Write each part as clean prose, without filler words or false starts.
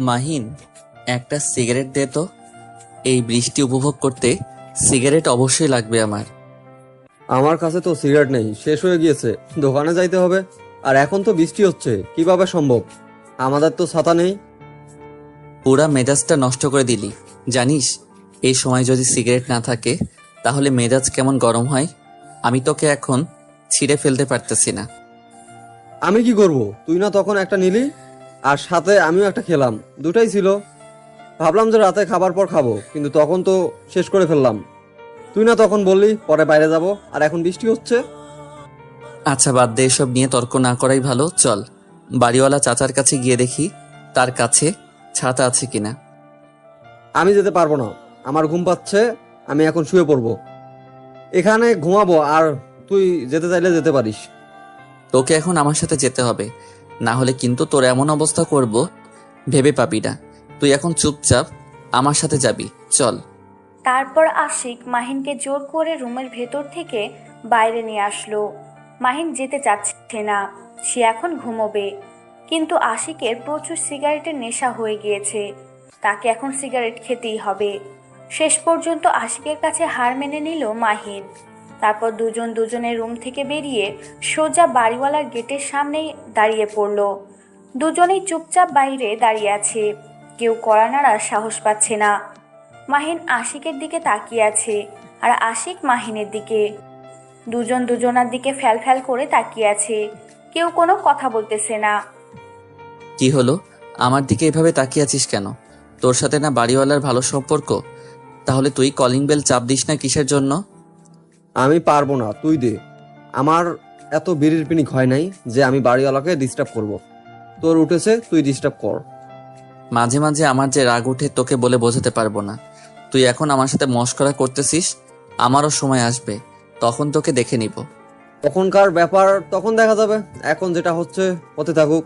মাহিন, একটা সিগারেট দে তো। এই বৃষ্টি উপভোগ করতে সিগারেট অবশ্যই লাগবে আমার। আমার কাছে তো সিগারেট নেই, শেষ হয়ে গিয়েছে। দোকানে যাইতে হবে। আর এখন তো বৃষ্টি হচ্ছে, কিভাবে সম্ভব? আমাদের তো ছাতা নেই। পুরা মেজাজটা নষ্ট করে দিলি। জানিস এই সময় যদি সিগারেট না থাকে তাহলে মেজাজ কেমন গরম হয়। আমি তোকে এখন ছিঁড়ে ফেলতে পারতেছি না। আমি কি করব? তুই না তখন একটা নিলি, আর সাথে আমিও একটা খেলাম। দুটাই ছিল। ভাবলাম যে রাতে খাবার পর খাবো, কিন্তু তখন তো শেষ করে ফেললাম। তুই না তখন বললি পরে বাইরে যাব, আর এখন বৃষ্টি হচ্ছে। আচ্ছা বাদ দে, এসব নিয়ে তর্ক না করাই ভালো। চল বাড়িওয়ালা চাচার কাছে গিয়ে দেখি তার কাছে ছাতা আছে কিনা। আমি যেতে পারবো না, আমার ঘুম পাচ্ছে। আমি এখন শুয়ে পড়বো, এখানে ঘুমাবো। আর তুই যেতে চাইলে যেতে পারিস। তোকে এখন আমার সাথে যেতে হবে, না হলে কিন্তু তোর এমন অবস্থা করব ভেবে পাবি না। তুই এখন চুপচাপ আমার সাথে যাবি, চল। তারপর আশিক মাহিনকে জোর করে রুমের ভেতর থেকে বাইরে নিয়ে আসলো। মাহিন যেতে চাচ্ছে না, সে এখন ঘুমোবে। কিন্তু আশিকের প্রচুর সিগারেটের নেশা হয়ে গিয়েছে, তাকে এখন সিগারেট খেতেই হবে। শেষ পর্যন্ত আশিকের কাছে হার মেনে নিল মাহিন। তারপর দুজন দুজনের রুম থেকে বেরিয়ে সোজা বাড়িওয়ালার গেটের সামনেই দাঁড়িয়ে পড়ল। দুজনেই চুপচাপ বাইরে দাঁড়িয়ে আছে, কেউ কড়া নাড়ার সাহস পাচ্ছে না। মাহিন আশিকের দিকে তাকিয়ে আছে, আর আশিক মাহিনের দিকে। দুজন দুজনার দিকে ফ্যাল ফ্যাল করে তাকিয়ে আছে, কেউ কোনো কথা বলতেছে না। কি হলো, আমার দিকে এভাবে তাকিয়ে আছিস কেন? তোর সাথে না বাড়িওয়ালার ভালো সম্পর্ক? তাহলে তুই কলিং বেল চাপ দিস না কিসের জন্য? আমি পারবো না, তুই দে। আমার এত বিড়ির পিনিক হয় নাই যে আমি বাড়িওয়ালাকে ডিস্টার্ব করব। তোর উঠেছে, তুই ডিস্টার্ব কর। মাঝে মাঝে আমার যে রাগ উঠে তোকে বলে বোঝাতে পারবো না। তুই এখন আমার সাথে মশকরা করতেছিস। আমারও সময় আসবে, তখন তোকে দেখে নিব। তখনকার ব্যাপার তখন দেখা যাবে। এখন যেটা হচ্ছে হতে থাকুক।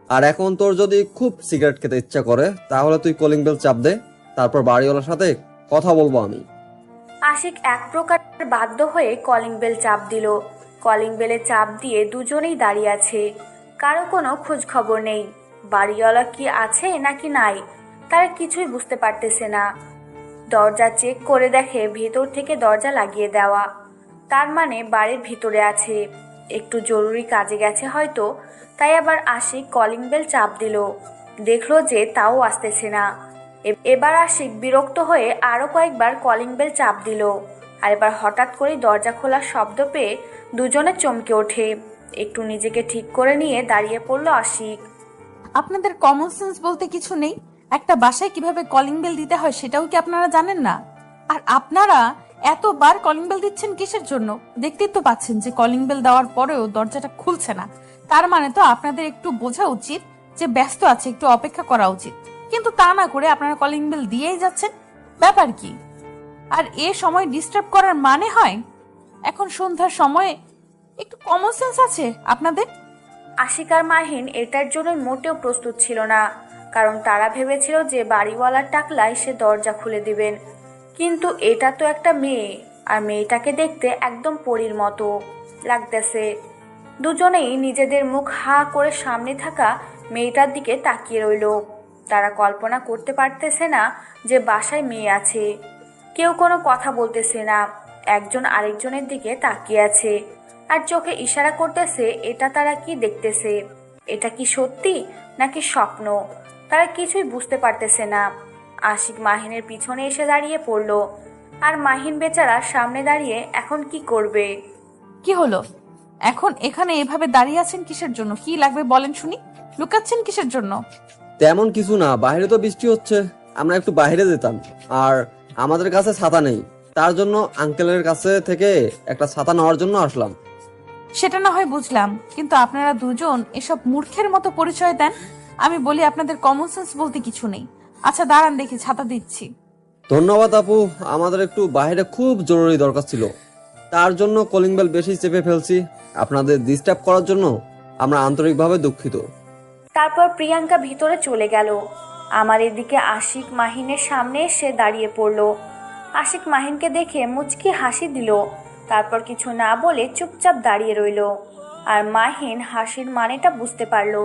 আর এখন তোর যদি খুব সিগারেট খেতে ইচ্ছা করে, তাহলে তুই কলিং বেল চাপ দে, তারপর বাড়িওয়ালার সাথে কথা বলবো আমি। আশিক এক প্রকার বাধ্য হয়ে কলিং বেল চাপ দিল। কলিং বেলে চাপ দিয়ে দুজনেই দাঁড়িয়ে আছে, কারো কোনো খোঁজ খবর নেই। বাড়িওয়ালা কি আছে নাকি নাই তারা কিছুই বুঝতে পারতেছে না। দরজা চেক করে দেখে ভেতর থেকে দরজা লাগিয়ে দেওয়া, তার মানে বাড়ির ভিতরে আছে। একটু জরুরি কাজে গেছে হয়তো, তাই আবার আশিক কলিং বেল চাপ দিল। দেখলো যে তাও আসতেছে না। এবার আশিক বিরক্ত হয়ে আরো কয়েকবার কলিং বেল চাপ দিল। আর এবার হঠাৎ করে দরজা খোলার শব্দ পেয়ে দুজনে চমকে ওঠে। একটু নিজেকে ঠিক করে নিয়ে দাঁড়িয়ে পড়ল আশিক। আপনাদের কমন সেন্স বলতে কিছু নেই? একটা বাসায় কিভাবে কলিং বেল দিতে হয় সেটাও কি আপনারা জানেন না? আর আপনারা এতবার কলিং বেল দিচ্ছেন কিসের জন্য? দেখতেই তো পাচ্ছেন যে কলিং বেল দেওয়ার পরেও দরজাটা খুলছে না। তার মানে তো আপনাদের একটু বোঝা উচিত যে ব্যস্ত আছে, একটু অপেক্ষা করা উচিত। কিন্তু তা না করে আপনারা কলিং বেল দিয়েই যাচ্ছেন। ব্যাপার কি? আর এ সময় ডিস্টার্ব করার মানে হয়? এখন সন্ধ্যার সময়ে একটু কমন সেন্স আছে আপনাদের? আশিক আর মাহিন এটার জন্য মোটেও প্রস্তুত ছিল না, কারণ তারা ভেবেছিল যে বাড়িওয়ালার টাকলায় সে দরজা খুলে দিবেন। কিন্তু এটা তো একটা মেয়ে, আর মেয়েটাকে দেখতে একদম পরীর মতো লাগতেছে। দুজনেই নিজেদের মুখ হা করে সামনে থাকা মেয়েটার দিকে তাকিয়ে রইল। তারা কল্পনা করতে পারতেছে না যে বাসায় মেয়ে আছে। কেউ কোনো কথা বলতেছে না, একজন আরেকজনের দিকে তাকিয়ে আছে আর চোখে ইশারা করতেছে এটা তারা কি দেখতেছে। এটা কি সত্যি নাকি স্বপ্ন, তারা কিছুই বুঝতে পারতেছে না। আশিক মাহিনের পিছনে এসে দাঁড়িয়ে পড়ল, আর মাহিন বেচারা সামনে দাঁড়িয়ে এখন কি করবে। কি হলো? এখন এখানে এভাবে দাঁড়িয়ে আছেন কিসের জন্য? কি লাগবে বলেন শুনি। লুকাচ্ছেন কিসের জন্য? তেমন কিছু না, বাইরে তো বৃষ্টি হচ্ছে, আমরা একটু বাইরে যেতাম। আর আমাদের কাছে ছাতা নেই, তার জন্য আঙ্কেলের কাছে থেকে একটা ছাতা নেওয়ার জন্য আসলাম। সেটা না হয় বুঝলাম, কিন্তু আপনারা দুজন এসব মূর্খের মতো পরিচয় দেন। আমি বলি আপনাদের কমন সেন্স বলতে কিছু নেই। আচ্ছা দাঁড়ান, দেখি ছাতা দিচ্ছি। ধন্যবাদ আপু, আমাদের একটু বাইরে খুব জরুরি দরকার ছিল, তার জন্য কলিং বেল বেশি চেপে ফেলছি। আপনাদের ডিস্টার্ব করার জন্য আমরা আন্তরিকভাবে দুঃখিত। তারপর প্রিয়াঙ্কা ভিতরে চলে গেল। আমার এদিকে আশিক মাহিনের সামনে এসে দাঁড়িয়ে পড়ল। আশিক মাহিনকে দেখে মুচকি হাসি দিল, তারপর কিছু না বলে চুপচাপ দাঁড়িয়ে রইল। আর মাহিন হাসির মানেটা বুঝতে পারল।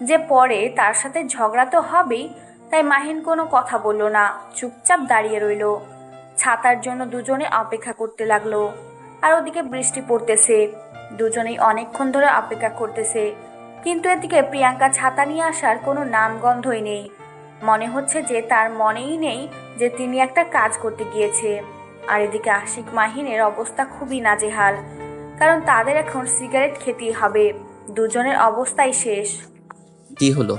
যে পরে তার সাথে ঝগড়া তো হবেই, তাই মাহিন কোনো কথা বলল না, চুপচাপ দাঁড়িয়ে রইল। ছাতার জন্য দুজনে অপেক্ষা করতে লাগলো। আর ওদিকে বৃষ্টি পড়তেছে। দুজনেই অনেকক্ষণ ধরে অপেক্ষা করতেছে, কিন্তু এদিকে প্রিয়াঙ্কা ছাতা নিয়ে আসার কোনো নামগন্ধই নেই। মনে হচ্ছে যে তার মনেই নেই যে তিনি একটা কাজ করতে গিয়েছে। আর এদিকে আশিক মাহিনের অবস্থা খুবই নাজেহাল, কারণ তাদের এখন সিগারেট খেতেই হবে। দুজনের অবস্থাই শেষ। কি হলো,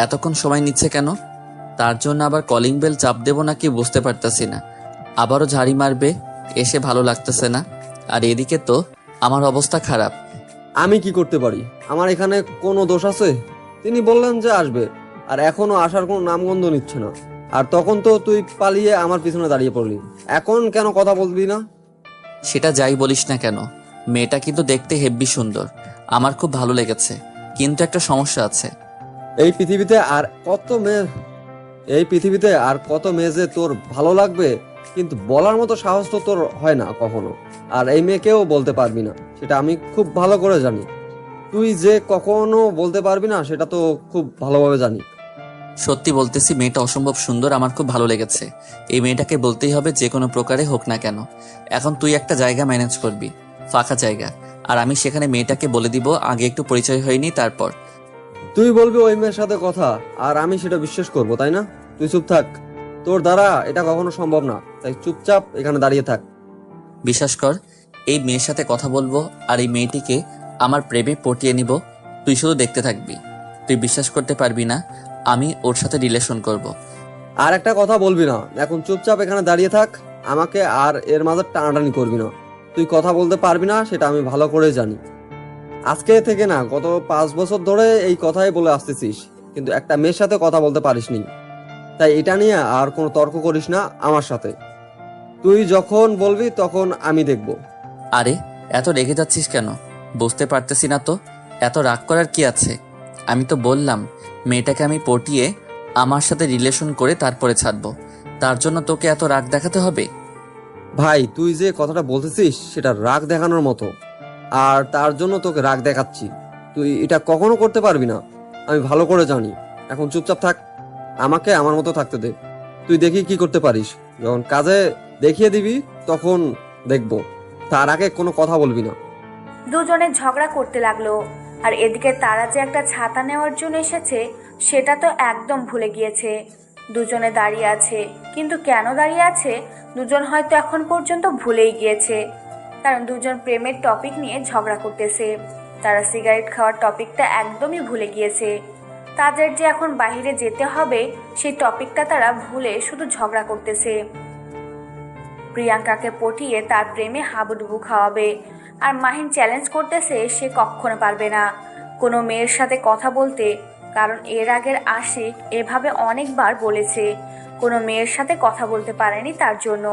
এতক্ষণ সময় নিচ্ছে কেন? তার জন্য আবার কলিং বেল চাপ দেবো নাকি বুঝতে পারতাছি না। আবারও ঝাড়ি মারবে, এসে ভালো লাগতেছে না। আর এদিকে তো আমার অবস্থা খারাপ। আমি কি করতে পারি? আমার এখানে কোনো দোষ আছে? তিনি বললেন যে আসবে, আর এখনো আসার কোনো নামগন্ধ নিচ্ছে না। আর তখন তো তুই পালিয়ে আমার পিছনে দাঁড়িয়ে পড়লি। এখন কেন কথা বলবি না? সেটা যাই বলিস না কেন, মেয়েটা কিন্তু দেখতে হেব্বি সুন্দর, আমার খুব ভালো লেগেছে। কিন্তু একটা সমস্যা আছে। এই পৃথিবীতে আর কত মেয়ে এই পৃথিবীতে আর কত মেয়ে যে তোর ভালো লাগবে, কিন্তু বলার মতো সাহস তো তোর হয় না কখনো। আর এই মেয়েকেও বলতে পারবি না, সেটা আমি খুব ভালো করে জানি। তুই যে কখনো বলতে পারবি না সেটা তো খুব ভালোভাবে জানি। সত্যি বলতেছি, মেয়েটা অসম্ভব সুন্দর, আমার খুব ভালো লেগেছে। এই মেয়েটাকে বলতেই হবে, যে কোনো প্রকারে হোক না কেন। এখন তুই একটা জায়গা ম্যানেজ করবি, ফাঁকা জায়গা, আর আমি সেখানে মেয়েটাকে বলে দিব আগে একটু পরিচয় হয়নি। তারপর তুই বলবি ওই মেয়ের সাথে কথা, আর আমি সেটা বিশ্বাস করব, তাই না? তুই চুপ থাক, তোর দ্বারা এটা কখনো সম্ভব না, তাই চুপচাপ এখানে দাঁড়িয়ে থাক। বিশ্বাস কর, এই মেয়ের সাথে কথা বলবো আর এই মেয়েটিকে আমার প্রেমে পটিয়ে নিব। তুই শুধু দেখতে থাকবি। তুই বিশ্বাস করতে পারবি না, আমি ওর সাথে রিলেশন করব। আর একটা কথা বলবি না, এখন চুপচাপ এখানে দাঁড়িয়ে থাক। আমাকে আর এর মাঝে টানাটানি করবি না। তুই কথা বলতে পারবি না সেটা আমি ভালো করে জানি। আজকে থেকে না, গত 5 বছর ধরে এই কথাই বলে আসতেছিস, কিন্তু একটা মেয়ের সাথে কথা বলতে পারিসনি। তাই এটা নিয়ে আর কোনো তর্ক করিস না আমার সাথে। তুই যখন বলবি তখন আমি দেখব। আরে এত রেগে যাচ্ছিস কেন? বুঝতে পারতেছি না তো, এত রাগ করার কি আছে? আমি তো বললাম মেয়েটাকে আমি পটিয়ে আমার সাথে রিলেশন করে তারপরে ছাড়বো। তার জন্য তোকে এত রাগ দেখাতে হবে? ভাই, তুই যে কথাটা বলতেছিস সেটা রাগ দেখানোর মতো, আর তার জন্য তোকে রাগ দেখাচ্ছি। তুই এটা কখনো করতে পারবি না, আমি ভালো করে জানি। এখন চুপচাপ থাক, আমাকে আমার মতো থাকতে দে। তুই দেখি কি করতে পারিস। যখন কাজে দেখিয়ে দিবি তখন দেখবো। তার আগে কোনো কথা বলবি না। দুজনে ঝগড়া করতে লাগলো। আর এদিকে তারা যে একটা ছাতা নেওয়ার জন্য এসেছে সেটা তো একদম ভুলে গিয়েছে। দুজনে দাঁড়িয়ে আছে, কিন্তু কেন দাঁড়িয়ে আছে দুজন হয়তো এখন পর্যন্ত ভুলেই গিয়েছে। কারণ দুজন প্রেমের টপিক নিয়ে ঝগড়া করতেছে। তারা সিগারেট খাওয়ার টপিকটা একদমই ভুলে গিয়েছে। তাদের যে এখন বাইরে যেতে হবে সেই টপিকটা তারা ভুলে শুধু ঝগড়া করতেছে। প্রিয়াঙ্কাকে পটিয়ে তার প্রেমে হাবুডুবু খাওয়াবে। আর মাহিন চ্যালেঞ্জ করতেছে সে কখনো পারবে না কোনো মেয়ের সাথে কথা বলতে, কারণ এর আগের আশিক এভাবে অনেকবার বলেছে কোনো মেয়ের সাথে কথা বলতে পারেনি তার জন্য।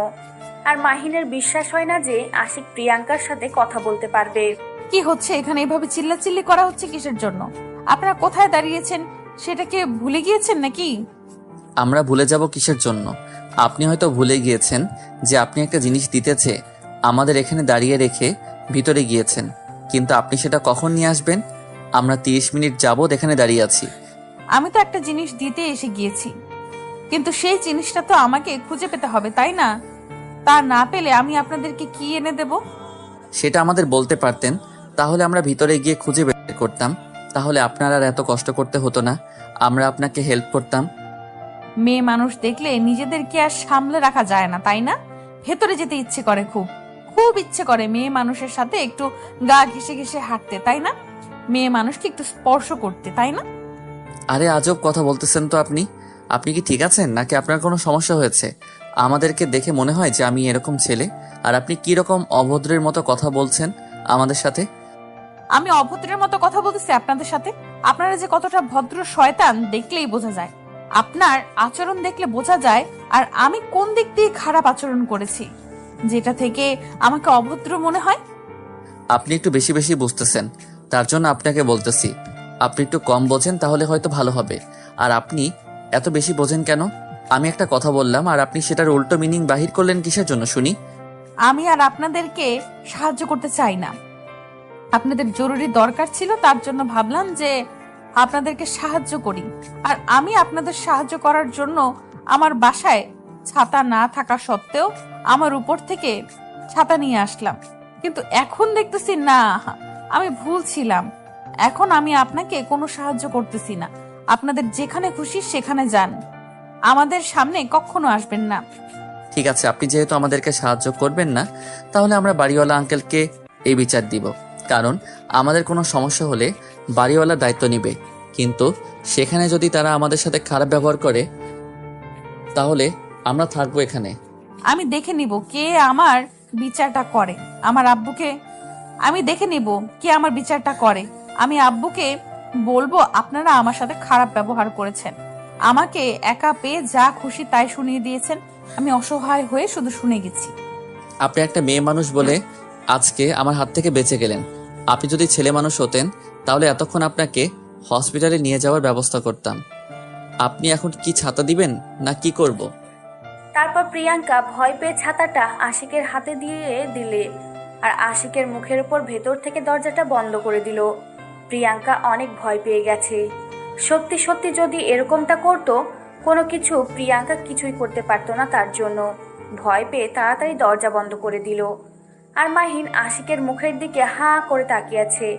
আর মাহিনের বিশ্বাস হয় না যে আশিক প্রিয়াঙ্কার সাথে কথা বলতে পারবে। কি হচ্ছে এখানে? এভাবে চিল্লাচিল্লি করা হচ্ছে কিসের জন্য? আপনারা কোথায় দাঁড়িয়েছেন সেটাকে ভুলে গিয়েছেন নাকি? আমরা ভুলে যাব কিসের জন্য? আপনি হয়তো ভুলে গিয়েছেন যে আপনি একটা জিনিস দিতেছে আমাদের এখানে দাঁড়িয়ে রেখে ভিতরে গিয়েছেন, কিন্তু আপনি সেটা কখন নিয়ে আসবেন? আমরা 30 মিনিট যাবত এখানে দাঁড়িয়ে আছি। আমি তো একটা জিনিস দিতে এসে গিয়েছি, কিন্তু সেই জিনিসটা তো আমাকে খুঁজে পেতে হবে, তাই না? তা না পেলে আমি আপনাদেরকে কি এনে দেব? সেটা আমাদের বলতে পারতেন, তাহলে আমরা ভিতরে গিয়ে খুঁজে বের করতাম। তাহলে আপনার আর এত কষ্ট করতে হতো না, আমরা আপনাকে হেল্প করতাম। মেয়ে মানুষ দেখলে নিজেদেরকে আর সামলে রাখা যায় না, তাই না? ভেতরে যেতে ইচ্ছে করে, খুব খুব ইচ্ছে করে মেয়ে মানুষের সাথে একটু গা ঘেসে ঘেসে হাঁটতে, তাই না? মেয়ে মানুষকে একটু স্পর্শ করতে, তাই না? আরে আজব কথা বলতেছেন তো আপনি। আপনি কি ঠিক আছেন নাকি আপনার কোনো সমস্যা হয়েছে? আমাদেরকে দেখে মনে হয় যে আমি এরকম ছেলে, আর আপনি কি রকম অভদ্রের মতো কথা বলছেন আমাদের সাথে? আমি অভদ্রের মতো কথা বলতেছি আপনাদের সাথে? আপনারা যে কতটা ভদ্র শয়তান দেখলেই বোঝা যায়। আপনার আচরণ দেখলে বোঝা যায় আর আমি কোন দিক দিয়ে খারাপ আচরণ করেছি যেটা থেকে আমাকে অভদ্র মনে হয়। আপনি একটু বেশি বেশি বুঝতেছেন, তার জন্য আপনাকে বলতেছি আপনি একটু কম বোঝেন, তাহলে হয়তো ভালো হবে। আর আপনি এত বেশি বোঝেন কেন? আমি একটা কথা বললাম আর আপনি সেটার উল্টো মিনিং বাহির করলেন কিসের জন্য শুনি? আমি আর আপনাদেরকে সাহায্য করতে চাই না, আপনাদের জরুরি দরকার ছিল, তার জন্য ভাবলাম যে আপনাদেরকে সাহায্য করি। আর আমি আপনাদের সাহায্য করার জন্য আমার বাসায় ছাতা না থাকা সত্ত্বেও আমার উপর থেকে ছাতা নিয়ে আসলাম। কিন্তু এখন দেখতেছি না, আমি ভুল ছিলাম। এখন আমি আপনাকে কোনো সাহায্য করতেছি না। আপনাদের যেখানে খুশি সেখানে যান, আমাদের সামনে কখনো আসবেন না। ঠিক আছে, আপনি যেহেতু আমাদেরকে সাহায্য করবেন না, তাহলে আমরা বাড়িওয়ালা আঙ্কেলকে এই বিচার দিব। কারণ আমাদের কোনো সমস্যা হলে বাড়িওয়ালা দায়িত্ব নিবে, কিন্তু সেখানে যদি তারা আমাদের সাথে খারাপ ব্যবহার করে তাহলে আমরা থাকবো এখানে। আমি দেখে নিব কে আমার বিচারটা করে। আমার আব্বুকে আমি দেখে নিব কে আমার বিচারটা করে। আমি আব্বুকে বলবো আপনারা আমার সাথে খারাপ ব্যবহার করেছেন, আমাকে একা পেয়ে যা খুশি তাই শুনিয়ে দিয়েছেন। আমি অসহায় হয়ে শুধু শুনে গেছি। আপনি একটা মেয়ে মানুষ বলে আজকে আমার হাত থেকে বেঁচে গেলেন। আপনি যদি ছেলে মানুষ হতেন তাহলে এতক্ষণ আপনাকে হসপিটালে নিয়ে যাওয়ার ব্যবস্থা করতাম। আপনি এখন কি ছাতা দিবেন না কি করব? তারপর প্রিয়াঙ্কা ভয় পেয়ে ছাতাটা আশিকের হাতে দিয়ে দিলে আর আশিকের মুখের উপর ভেতর থেকে দরজাটা বন্ধ করে দিল। প্রিয়াঙ্কা অনেক ভয় পেয়ে গেছে। সত্যি সত্যি যদি এরকমটা করতো, কোনো কিছু প্রিয়াঙ্কা কিছুই করতে পারতো না তার জন্য। ভয় পেয়ে তাড়াতাড়ি দরজা বন্ধ করে দিল। আর মাহিন আশিকের মুখের দিকে হাঁ করে তাকিয়ে আছে।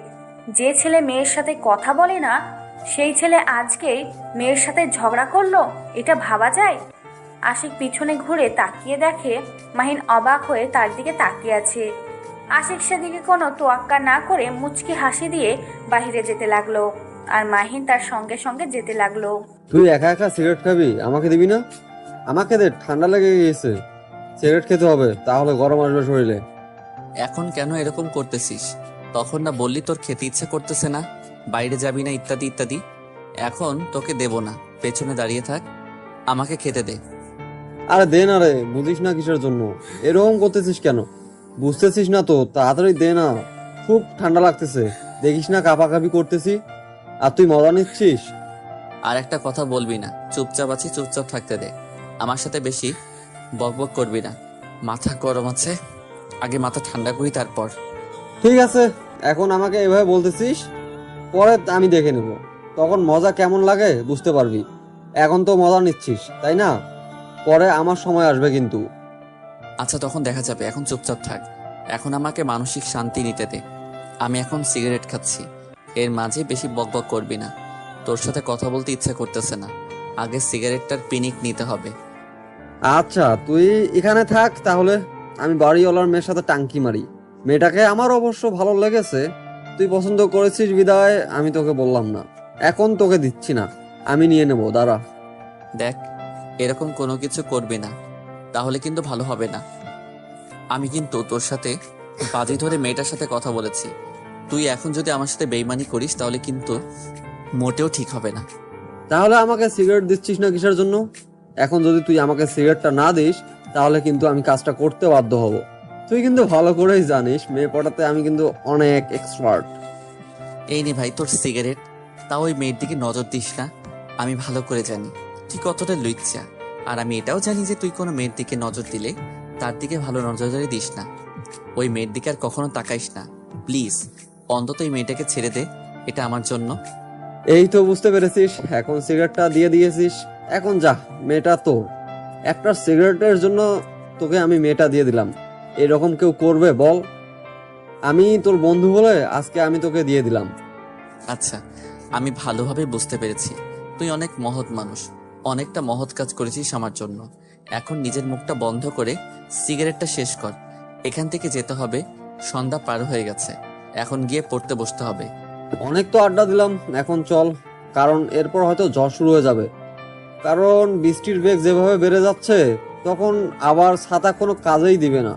যে ছেলে মেয়ের সাথে কথা বলে না, সেই ছেলে আজকেই মেয়ের সাথে ঝগড়া করলো, এটা ভাবা যায়? আশিক পিছনে ঘুরে তাকিয়ে দেখে মাহিন অবাক হয়ে তার দিকে তাকিয়ে আছে। আশিক সেদিকে কোনো তোয়াক্কা না করে মুচকি হাসি দিয়ে বাহিরে যেতে লাগলো, আর মাহিন তার সঙ্গে সঙ্গে যেতে লাগলো। তুই একা একা সিগারেট খাবি, আমাকে দিবি না? আমাকে দে, ঠান্ডা লেগে গিয়েছে। সিগারেট খেতে হবে, তাহলে গরম আসবে শরীরে। এখন কেন এরকম করতেছিস? তখন না বললি তোর খেতে ইচ্ছে করতেছে না, বাইরে যাবি না, ইত্যাদি ইত্যাদি। এখন তোকে দেব না, পেছনে দাঁড়িয়ে থাক, আমাকে খেতে দে। আরে দে না রে, বুঝিস না কিসের জন্য এরকম করতেছিস কেন? বুঝতেছিস না তো, তাড়াতাড়ি দে না। খুব ঠান্ডা লাগতেছে, দেখিস না কাঁপাকাঁপি করতেছি, আর তুই মজা নিচ্ছিস। আর একটা কথা বলবি না, চুপচাপ আছি, চুপচাপ থাকতে দে। আমার সাথে বেশি বকবক করবি না, মাথা গরম আছে, আগে মাথা ঠান্ডা করি তারপর। ঠিক আছে, এখন আমাকে এভাবে বলতেছিস, পরে আমি দেখে নেব, তখন মজা কেমন লাগে বুঝতে পারবি। এখন তো মজা নিচ্ছিস তাই না? পরে আমার সময় আসবে কিন্তু। আচ্ছা, তখন দেখা যাবে, এখন চুপচাপ থাক। এখন আমাকে মানসিক শান্তি নিতে দে। আমি এখন সিগারেট খাচ্ছি, এর মাঝে বেশি বকবক করবি না। তোর সাথে কথা বলতে ইচ্ছা করতেছে না, আগে সিগারেটটার পিনিক নিতে হবে। আচ্ছা তুই এখানে থাক, তাহলে আমি বাড়িওয়ালার মেয়ের সাথে টাঙ্কি মারি। মেয়েটাকে আমার অবশ্য ভালো লেগেছে, তুই পছন্দ করেছিস বিদায় আমি তোকে বললাম না। এখন তোকে দিচ্ছি না, আমি নিয়ে নেবো, দাঁড়া। দেখ, এরকম কোনো কিছু করবি না, তাহলে কিন্তু ভালো হবে না। আমি কিন্তু তোর সাথে বাজি ধরে মেয়েটার সাথে কথা বলেছি। তুই এখন যদি আমার সাথে বেইমানি করিস তাহলে কিন্তু মোটেও ঠিক হবে না। তাহলে আমাকে সিগারেট দিচ্ছিস না কিসের জন্য? এখন যদি তুই আমাকে সিগারেটটা না দিস তাহলে কিন্তু আমি কাজটা করতে বাধ্য হব। তুই কিন্তু ভালো করেই জানিস মেয়ে পটাতে আমি কিন্তু অনেক এক্সপার্ট। এই নে ভাই তোর সিগারেট, তাও ওই মেয়ের দিকে নজর দিস না। আমি ভালো করে জানি তুই কতটা লুচ্চা, আর আমি এটাও জানি যে তুই কোনো মেয়ের দিকে নজর দিলে তার দিকে ভালো নজরদারি দিস না। ওই মেয়ের দিকে আর কখনো তাকাইস না প্লিজ। অন্তত এই মেয়েটাকে ছেড়ে দে, এটা আমার জন্য। এই তো বুঝতে পেরেছিস, এখন সিগারেটটা দিয়ে দিয়েছিস, এখন যা, মেয়েটা তোর। একটা সিগারেটের জন্য তোকে আমি মেয়েটা দিয়ে দিলাম, এরকম কেউ করবে বল? আমি তোর বন্ধু বলে আজকে আমি তোকে দিয়ে দিলাম। আচ্ছা, আমি ভালোভাবে বুঝতে পেরেছি তুই অনেক মহৎ মানুষ, অনেকটা মহৎ কাজ করেছিস আমার জন্য। এখন নিজের মুখটা বন্ধ করে সিগারেটটা শেষ কর। এখান থেকে যেতে হবে, সন্ধ্যা পার হয়ে গেছে, এখন গিয়ে পড়তে বসতে হবে। অনেক তো আড্ডা দিলাম, এখন চল, কারণ এরপর হয়তো ঝড় শুরু হয়ে যাবে। কারণ বৃষ্টির বেগ যেভাবে বেড়ে যাচ্ছে, তখন আবার ছাতা কোনো কাজেই দিবে না,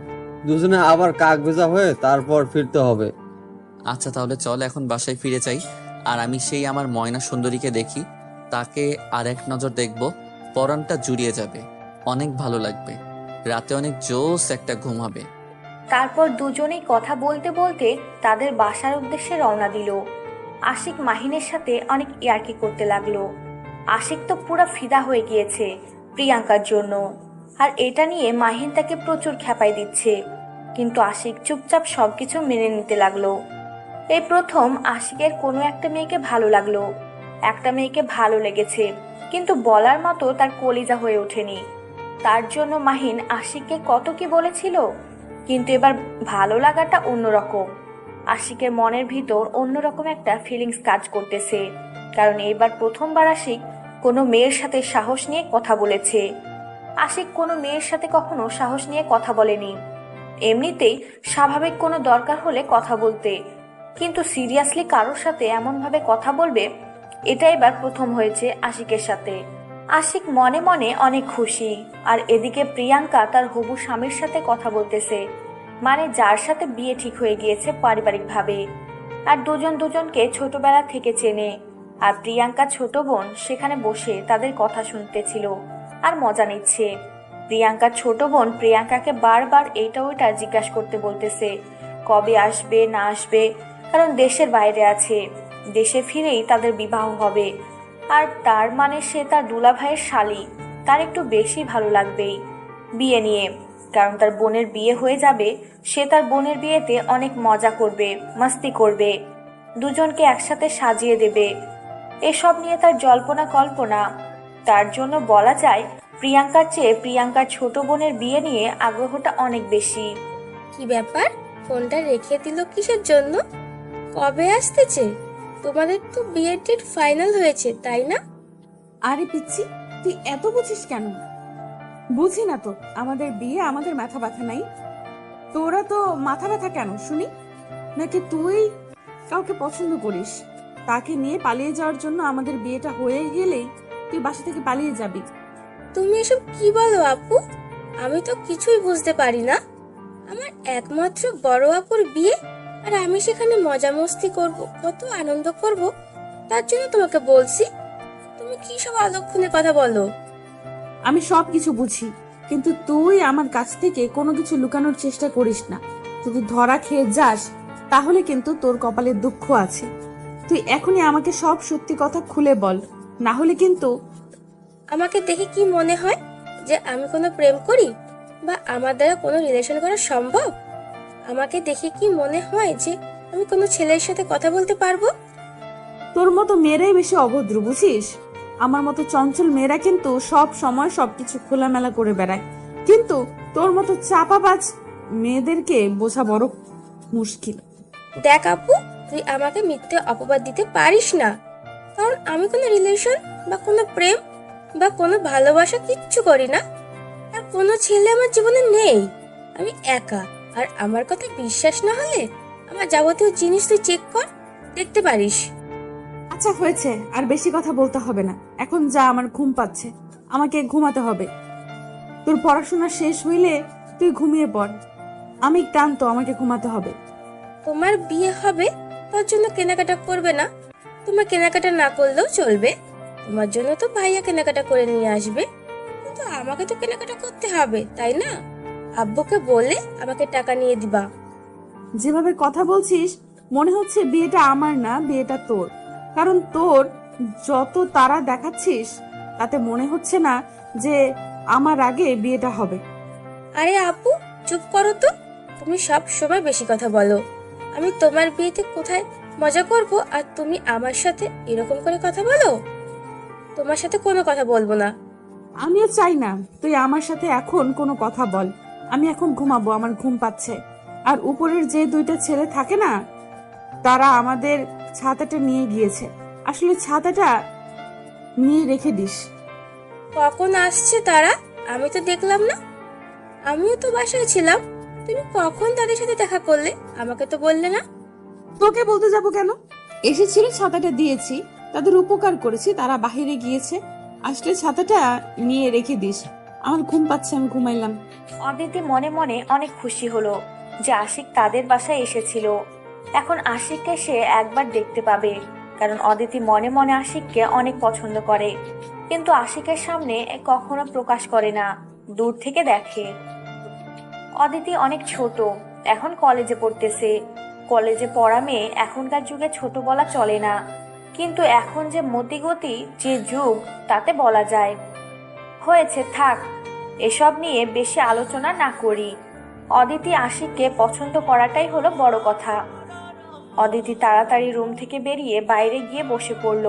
দুজনে আবার কাক ভেজা হয়ে তারপর ফিরতে হবে। আচ্ছা তাহলে চল এখন বাসায় ফিরে যাই, আর আমি সেই আমার ময়না সুন্দরীকে দেখি, তাকে আর এক নজর দেখব, পরানটা জুড়িয়ে যাবে, অনেক ভালো লাগবে, রাতে অনেক জোস একটা ঘুম হবে। তারপর দুজনেই কথা বলতে বলতে তাদের বাসার উদ্দেশ্যে রওনা দিল। আশিক মাহিনের সাথে অনেক ইয়ার্কি করতে লাগলো। আশিক তো পুরো ফিদা হয়ে গিয়েছে প্রিয়াঙ্কার জন্য, আর এটা নিয়ে মাহিন তাকে প্রচুর খেপাই দিচ্ছে, কিন্তু আশিক চুপচাপ সবকিছু মেনে নিতে লাগলো। এই প্রথম আশিকের কোনো একটা মেয়েকে ভালো লাগলো, একটা মেয়েকে ভালো লেগেছে, কিন্তু বলার মতো তার কলিজা হয়ে ওঠেনি। তার জন্য মাহিন আশিককে কত কি বলেছিল, কিন্তু এবার ভালো লাগাটা অন্যরকম। আশিকের মনের ভিতর অন্যরকম একটা ফিলিংস কাজ করতেছে, কারণ এবার প্রথমবার আশিক কোনো মেয়ের সাথে সাহস নিয়ে কথা বলেছে। আশিক কোনো মেয়ের সাথে কখনো সাহস নিয়ে কথা বলেনি, এমনিতেই স্বাভাবিক কোনো দরকার হলে কথা বলতে, কিন্তু সিরিয়াসলি কারোর সাথে এমনভাবে কথা বলবে এটা এবার প্রথম হয়েছে আশিকের সাথে। আশিক মনে মনে অনেক খুশি, আর এদিকে প্রিয়াঙ্কা তার হবু স্বামীর সাথে কথা বলতেছে, মানে যার সাথে বিয়ে ঠিক হয়ে গিয়েছে পারিবারিকভাবে, আর দুজন দুজনকে ছোটবেলা থেকে চেনে। আর প্রিয়াঙ্কা ছোট বোন সেখানে বসে তাদের কথা শুনতেছিল আর মজা নিচ্ছে। প্রিয়াঙ্কার ছোট বোন প্রিয়াঙ্কাকে বারবার এইটা ওইটা জিজ্ঞাসা করতে বলতেছে, কবে আসবে না আসবে, কারণ দেশের বাইরে আছে, দেশে ফিরেই তাদের বিবাহ হবে। আর তার মানে সে তার দুলাভাইয়ের শালী, তার একটু বেশি ভালো লাগবেই বিয়ে নিয়ে, কারণ তার বোনের বিয়ে হয়ে যাবে। সে তার বোনের বিয়েতে অনেক মজা করবে, মাস্তি করবে, দুজনকে একসাথে সাজিয়ে দেবে। এসব নিয়ে তার জল্পনা কল্পনা। তার জন্য বলা যায় প্রিয়াঙ্কার চেয়ে প্রিয়াঙ্কার ছোট বোনের বিয়ে নিয়ে আগ্রহটা অনেক বেশি। কি ব্যাপার, ফোনটা রেখে দিল কিসের জন্য? কবে আসতেছে? তোমাদের তো বিয়ের ডেট ফাইনাল হয়েছে, তাই না? আরে পিচ্ছি, তুই এত বুঝিস কেন? বুঝি না তো, আমাদের বিয়ে আমাদের মাথা ব্যথা নাই? তোরা তো মাথা ব্যথা কেন শুনি? নাকি তুই কাউকে পছন্দ করিস, তাকে নিয়ে পালিয়ে যাওয়ার জন্য আমাদের বিয়েটা হয়ে গেলেই তুই বাসা থেকে পালিয়ে যাবি? তুমি এসব কি বলো আপু? আমি তো কিছুই বুঝতে পারি না। আমার একমাত্র বড় আপুর বিয়ে, আর আমি সেখানে মজা মস্তি করব, কত আনন্দ করব, তার জন্য তোমাকে বলছি। তুমি কি সব অলক্ষণে কথা বলো? আমি সব কিছু বুঝি, কিন্তু তুই আমার কাছ থেকে কোনো কিছু লুকানোর চেষ্টা করিস না। যদি ধরা খেয়ে যাস তাহলে কিন্তু তোর কপালে দুঃখ আছে। তুই এখনই আমাকে সব সত্যি কথা খুলে বল, না হলে কিন্তু। আমাকে দেখে কি মনে হয় যে আমি কোনো প্রেম করি, বা আমার দ্বারা কোনো রিলেশন করা সম্ভব? আমাকে দেখে কি মনে হয় যে আমি কোনো ছেলের সাথে কথা বলতে পারবো? তোর মতো মেয়েরাই বেশি অভদ্র, বুঝিস? আমার মতো চঞ্চল মেয়েরা কিন্তু সব সময় সবকিছু খোলামেলা করে বেড়ায়, কিন্তু তোর মতো চাপাবাজ মেয়েদেরকে বোঝা বড় মুশকিল। দেখ আপু, তুই আমাকে মিথ্যে অপবাদ দিতে পারিস না, কারণ আমি কোনো রিলেশন বা কোনো প্রেম বা কোনো ভালোবাসা কিচ্ছু করি না, আর কোনো ছেলে আমার জীবনে নেই। আমি একা। আর আমার কথা বিশ্বাস না হলে আমার যাবতীয় জিনিস তুই চেক কর, দেখতে পারিস। আচ্ছা হয়েছে, আর বেশি কথা বলতে হবে না। এখন যা, আমার ঘুম পাচ্ছে, আমাকে ঘুমাতে হবে। তোর পড়াশোনা শেষ হইলে তুই ঘুমিয়ে পড়, আমি ক্লান্ত, আমাকে ঘুমাতে হবে। তোমার বিয়ে হবে, তার জন্য কেনাকাটা করবে না? তোমার কেনাকাটা না করলেও চলবে, তোমার জন্য তো ভাইয়া কেনাকাটা করে নিয়ে আসবে, কিন্তু আমাকে তো কেনাকাটা করতে হবে, তাই না? আব্বুকে বলে আমাকে টাকা নিয়ে দিবা। যেভাবে কথা বলছিস মনে হচ্ছে বিয়েটা আমার না, বিয়েটা তোর। কারণ তোর যত তারা দেখাচ্ছিস তাতে মনে হচ্ছে না যে আমার আগে বিয়েটা হবে। আরে আপু, চুপ করো তো। তুমি সব সময় বেশি কথা বলো। আমি তোমার বিয়েতে কোথায় মজা করব, আর তুমি আমার সাথে এরকম করে কথা বলো? তোমার সাথে কোনো কথা বলবো না। আমিও চাই না তুই আমার সাথে এখন কোনো কথা বল। আমি এখন ঘুমাবো, আমার ঘুম পাচ্ছে। আর উপরের যে দুইটা ছেলে থাকে না, তারা আমাদের ছাতাটা নিয়ে গিয়েছে। আসলে ছাতাটা নিয়ে রেখে দিস। কখন আসছে তারা? আমি তো দেখলাম না। আমিও তো বাসায় ছিলাম। তুমি কখন তাদের সাথে দেখা করলে? আমাকে তো বললে না। তোকে বলতে যাব কেন? এসেছিল, ছাতাটা দিয়েছি, তাদের উপকার করেছি, তারা বাহিরে গিয়েছে। আসলে ছাতাটা নিয়ে রেখে দিস। আমার ঘুম পাচ্ছে, আমি ঘুমাইলাম। অদিতি মনে মনে অনেক খুশি হলো যে আশিক তাদের বাসায় এসেছিল। এখন আশিককে সে একবার দেখতে পাবে, কারণ অদিতি মনে মনে আশিককে অনেক পছন্দ করে, কিন্তু আশিকের সামনে কখনো প্রকাশ করে না, দূর থেকে দেখে। অদিতি অনেক ছোট, এখন কলেজে পড়তেছে। কলেজে পড়া মেয়ে এখনকার যুগে ছোট বলা চলে না, কিন্তু এখন যে মতিগতি যে যুগ তাতে বলা যায়। হয়েছে, থাক, এসব নিয়ে বেশি আলোচনা না করি। অদিতি আশিককে পছন্দ করাটাই হলো বড় কথা। অদিতি তাড়াতাড়ি রুম থেকে বেরিয়ে বাইরে গিয়ে বসে পড়ল।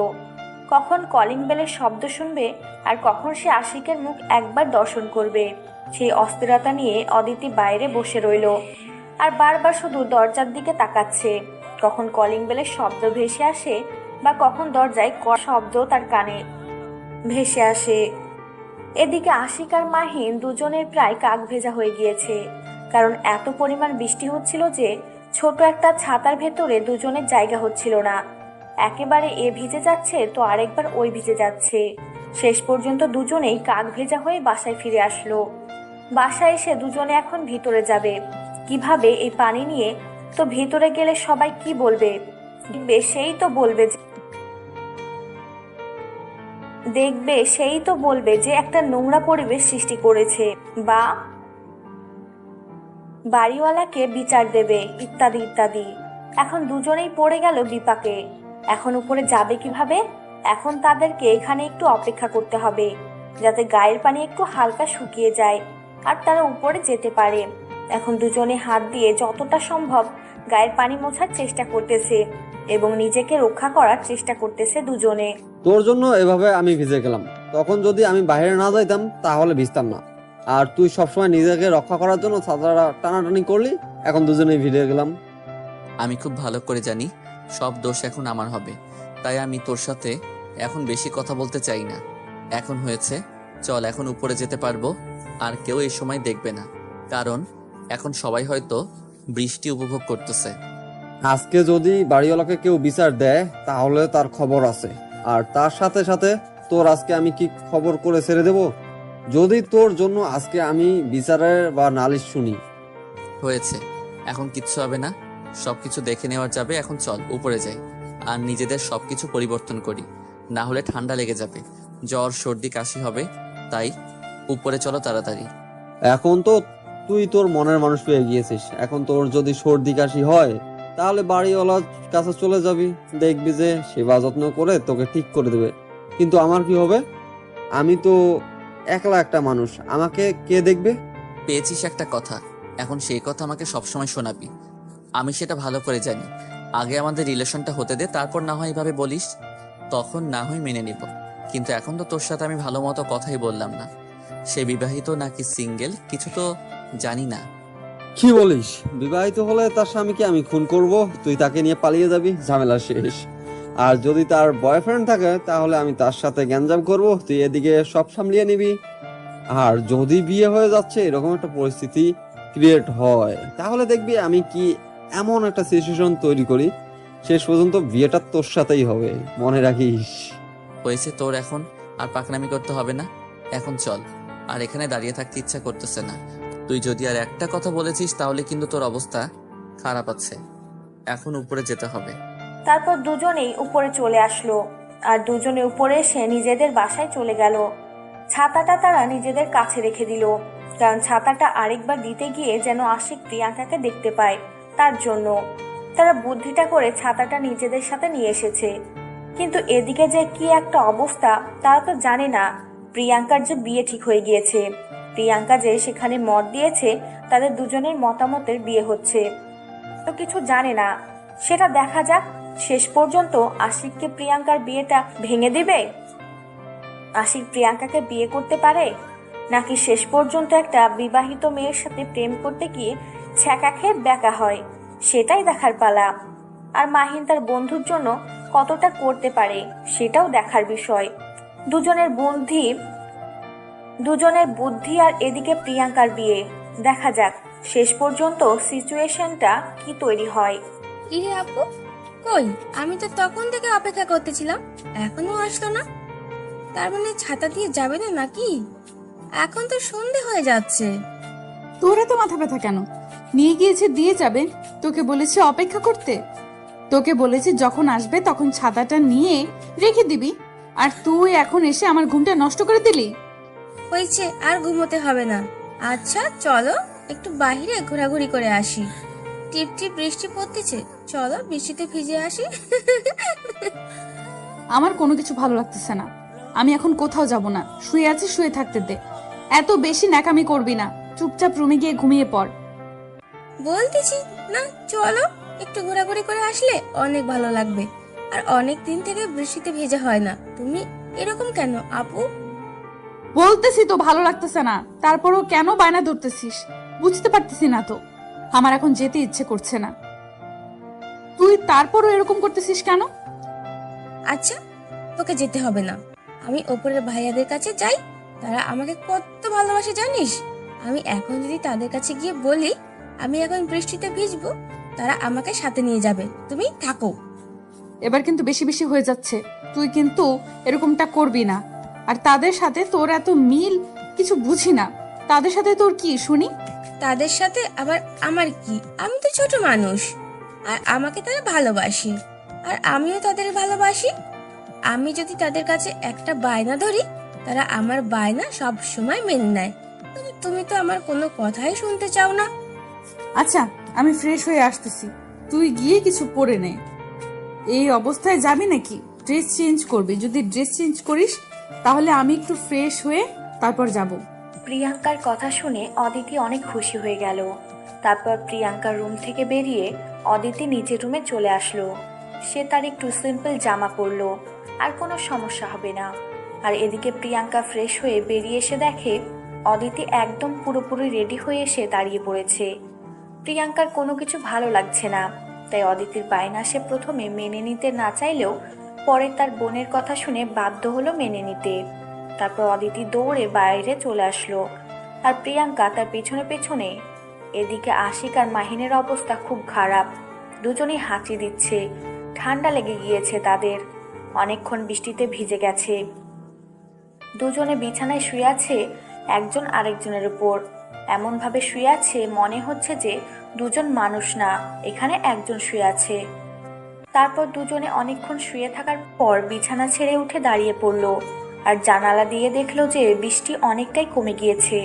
কখন কলিং বেলের শব্দ শুনবে আর কখন সে আশিকের মুখ একবার দর্শন করবে। সেই অস্থিরতা নিয়ে অদিতি বাইরে বসে রইল আর বারবার শুধু দরজার দিকে তাকাচ্ছে। কখন কলিং বেলের শব্দ ভেসে আসে বা কখন দরজায় শব্দ তার কানে ভেসে আসে। এদিকে আশিক আর মাহিন দুজনের প্রায় কাক ভেজা হয়ে গিয়েছে, কারণ এত পরিমাণ বৃষ্টি হচ্ছিল যে ছোট একটা ছাতার ভেতরে দুজনের জায়গা হচ্ছিল না। একেবারে এ ভিজে যাচ্ছে তো আরেকবার ওই ভিজে যাচ্ছে। শেষ পর্যন্ত দুজনেই কাক ভেজা হয়ে বাসায় ফিরে আসলো। বাসায় এসে দুজনে এখন ভিতরে যাবে কিভাবে এই পানি নিয়ে? তো ভিতরে গেলে সবাই কি বলবে? সেই তো বলবে যে একটা নোংরা পরিবেশ সৃষ্টি করেছে বা বাড়িওয়ালাকে বিচার দেবে ইত্যাদি ইত্যাদি। এখন দুজনেই পড়ে গেল বিপাকে। এখন উপরে যাবে কিভাবে? এখন তাদেরকে এখানে একটু অপেক্ষা করতে হবে যাতে গায়ের পানি একটু হালকা শুকিয়ে যায় আর তারা উপরে যেতে পারে। এখন দুজনে হাত দিয়ে যতটা সম্ভব গায়ের পানি মোছার চেষ্টা করতেছে এবং নিজেকে রক্ষা করার চেষ্টা করতেছে দুজনে। তোর জন্য এভাবে আমি ভিজে গেলাম, তখন যদি আমি বাইরে না যাইতাম তাহলে ভিজতাম না। আর তুই সবসময় নিজেকে রক্ষা করার জন্য ছাতাটা টানাটানি করলি, এখন দুজনেই ভিজে গেলাম। আমি খুব ভালো করে জানি সব দোষ এখন আমার হবে, তাই আমি তোর সাথে এখন বেশি কথা বলতে চাই না। এখন হয়েছে, চল এখন উপরে যেতে পারবো আর কেউ এই সময় দেখবে না, কারণ এখন সবাই হয়তো বৃষ্টি উপভোগ করতেছে। আজকে যদি বাড়িওয়ালাকে কেউ বিচার দেয় তাহলে তার খবর আছে, আর তার সাথে সাথে তোর আজকে আমি কি খবর করে ছেড়ে দেব যদি তোর জন্য আজকে আমি বিচারের বা নালিশ শুনি। হয়েছে, এখন কিচ্ছু হবে না, সবকিছু দেখে নেওয়া যাবে। এখন চল উপরে যাই আর নিজেদের সবকিছু পরিবর্তন করি, না হলে ঠান্ডা লেগে যাবে, জ্বর সর্দি কাশি হবে। তাই উপরে চলো তাড়াতাড়ি। এখন তো তুই তোর মনের মানুষ পেয়ে গিয়েছিস, এখন তোর যদি সর্দি কাশি হয় তাহলে বাড়িওয়ালার কাছে চলে যাবি, দেখবি যে সেবা যত্ন করে তোকে ঠিক করে দেবে। কিন্তু আমার কি হবে? আমি তো একলা একটা মানুষ, আমাকে কে দেখবে? পেয়েছিস একটা কথা, এখন সেই কথা আমাকে সবসময় শোনাবি। আমি সেটা ভালো করে জানি। আগে আমাদের রিলেশনটা হতে দে, তারপর না হয় এভাবে বলিস, তখন না হয় মেনে নিব। কিন্তু এখন তো তোর সাথে আমি ভালো মতো কথাই বললাম না। সে বিবাহিত নাকি সিঙ্গেল কিছু তো জানি না। কি বলিস? বিবাহিত হলে তার স্বামীকে আমি খুন করব, তুই তাকে নিয়ে পালিয়ে যাবি, ঝামেলা শেষ। আর যদি তার বয়ফ্রেন্ড থাকে তাহলে আমি তার সাথে গ্যাঞ্জাম করব, তুই এদিকে সব সামলিয়ে নিবি। আর যদি বিয়ে হয়ে যাচ্ছে এরকম একটা পরিস্থিতি ক্রিয়েট হয় তাহলে দেখবি আমি কি এমন একটা সিচুয়েশন তৈরি করি, শেষ পর্যন্ত বিয়েটা তোর সাথেই হবে, মনে রাখিস। হয়েছে, তোর এখন আর পাকনামি করতে হবে না, এখন চল। আর এখানে দাঁড়িয়ে থাকতে ইচ্ছা করতেছে না। তুই যদি আর একটা কথা বলেছিস তাহলে কিন্তু তোর অবস্থা খারাপ আছে। এখন উপরে যেতে হবে। তারপর দুজনেই উপরে চলে আসলো আর দুজনে উপরে এসে নিজেদের বাসায় চলে গেল। ছাতাটা তারা নিজেদের কাছে রেখে দিল, কারণ ছাতাটা আরেকবার দিতে গিয়ে যেন আশিক প্রিয়াঙ্কাকে দেখতে পায়, তার জন্য তারা বুদ্ধিটা করে ছাতাটা নিজেদের সাথে নিয়ে এসেছে। কিন্তু এদিকে যে কি একটা অবস্থা তারা তো জানে না প্রিয়াঙ্কার যে বিয়ে ঠিক হয়ে গিয়েছে। প্রিয়াঙ্কা যে সেখানে মত দিয়েছে তাদের দুজনের মতামতের বিয়ে হচ্ছে, তো কিছু জানে না। সেটা দেখা যাক শেষ পর্যন্ত আশিককে প্রিয়াঙ্কার বিয়েটা ভেঙে দিবে, আশিক প্রিয়াঙ্কাকে বিয়ে করতে পারে, নাকি শেষ পর্যন্ত একটা বিবাহিত মেয়ের সাথে প্রেম করতে গিয়ে ছ্যাঁকা খেয়ে ব্যাকা হয়, সেটাই দেখার পালা। আর মাহিন তার বন্ধুর জন্য কতটা করতে পারে সেটাও দেখার বিষয়। দুজনের বুদ্ধি আর এদিকে প্রিয়াঙ্কার বিয়ে, দেখা যাক শেষ পর্যন্ত সিচুয়েশনটা কি তৈরি হয়। কিরে আপু, কই? আমি তো তখন থেকে অপেক্ষা করতেছিলাম, এখনো আসলো না। তার মানে ছাতা দিয়ে যাবে না নাকি? এখন তো সন্ধে হয়ে যাচ্ছে। তোর এত মাথা ব্যথা কেন? নিয়ে গিয়েছে দিয়ে যাবে, তোকে বলেছে অপেক্ষা করতে, তোকে বলেছে যখন আসবে তখন ছাতাটা নিয়ে রেখে দিবি, আর তুই এখন এসে আমার ঘুমটা নষ্ট করে দিলি। হয়েছে, আর ঘুমোতে হবে না। আচ্ছা চলো একটু বাইরে ঘোরাঘুরি করে আসি, টিপ টিপ বৃষ্টি পড়তেছে, চলো বৃষ্টিতে ভিজে আসি। আমার কোনো কিছু ভালো লাগতেছে না, আমি এখন কোথাও যাব না, শুয়ে আছি শুয়ে থাকতে দে, এত বেশি ন্যাকামি করবি না, চুপচাপ রুমে গিয়ে ঘুমিয়ে পড়। বলতেছি না, চলো একটু ঘোরাঘুরি করে আসলে অনেক ভালো লাগবে। আর অনেক দিন থেকে বৃষ্টিতে ভেজা হয় না। তুমি এরকম কেন আপু? বলতেছি তো ভালো লাগতেছে না, তারপরও কেন বায়না ধরতেছিস বুঝতে পারতেছি না তো। আমার এখন যেতে ইচ্ছে করছে না, তুই তারপরও এরকম করতেছিস কেন? আচ্ছা, তোকে যেতে হবে না। আমি ওপরের ভাইয়াদের কাছে যাই, তারা আমাকে কত ভালোবাসে জানিস। আমি এখন যদি তাদের কাছে গিয়ে বলি আমি এখন বৃষ্টিতে ভিজবো, তারা আমাকে সাথে নিয়ে যাবে। তুমি থাকো। এবার কিন্তু বেশি বেশি হয়ে যাচ্ছে, তুই কিন্তু এরকমটা করবি না। আর তাদের সাথে তোর এত মিল কিছু বুঝি না, তাদের সাথে তোর কি শুনি? তাদের সাথে আবার আমার কি? আমি তো ছোট মানুষ, আর আমাকে তারা ভালোবাসে, আর আমিও তাদের ভালোবাসি। আমি যদি তাদের কাছে একটা বায়না ধরি, তারা আমার বায়না সব সময় মেনে নেয়। কিন্তু তুমি তো আমার কোনো কথাই শুনতে চাও না। আচ্ছা, আমি ফ্রেশ হয়ে আসতেছি, তুই গিয়ে কিছু পরে নে। এই অবস্থায় যাবি নাকি ড্রেস চেঞ্জ করবি? যদি ড্রেস চেঞ্জ করিস তাহলে আমি একটু ফ্রেশ হয়ে তারপর যাব। প্রিয়াঙ্কার কথা শুনে অদিতি অনেক খুশি হয়ে গেল। তারপর প্রিয়াঙ্কার রুম থেকে বেরিয়ে অদিতি নিজের রুমে চলে আসলো। সে তার একটু সিম্পল জামা পরলো, আর কোনো সমস্যা হবে না। আর এদিকে প্রিয়াঙ্কা ফ্রেশ হয়ে বেরিয়ে এসে দেখে অদিতি একদম পুরোপুরি রেডি হয়ে এসে দাঁড়িয়ে পড়েছে। প্রিয়াঙ্কার কোনো কিছু ভালো লাগছে না, তাই অদিতির বায়না সে প্রথমে মেনে নিতে না চাইলেও পরে তার বোনের কথা শুনে বাধ্য হলো মেনে নিতে। তারপর অদিতি দৌড়ে বাইরে চলে আসলো, আর প্রিয়াঙ্কা তার পেছনে পেছনে। এদিকে আশিক আর মাহিনের অবস্থা খুব খারাপ, দুজনেই হাঁচি দিচ্ছে, ঠান্ডা লেগে গিয়েছে তাদের, অনেকক্ষণ বৃষ্টিতে ভিজে গেছে। দুজনে বিছানায় শুয়ে আছে একজন আরেকজনের উপর, এমনভাবে শুয়ে আছে মনে হচ্ছে যে দুজন মানুষ না, এখানে একজন শুয়ে আছে। তারপর দুজনে অনেকক্ষণ শুয়ে থাকার পর বিছানা ছেড়ে উঠে দাঁড়িয়ে পড়লো, আর জানালা দিয়ে দেখলো যে বৃষ্টি অনেকটাই কমে গিয়েছে,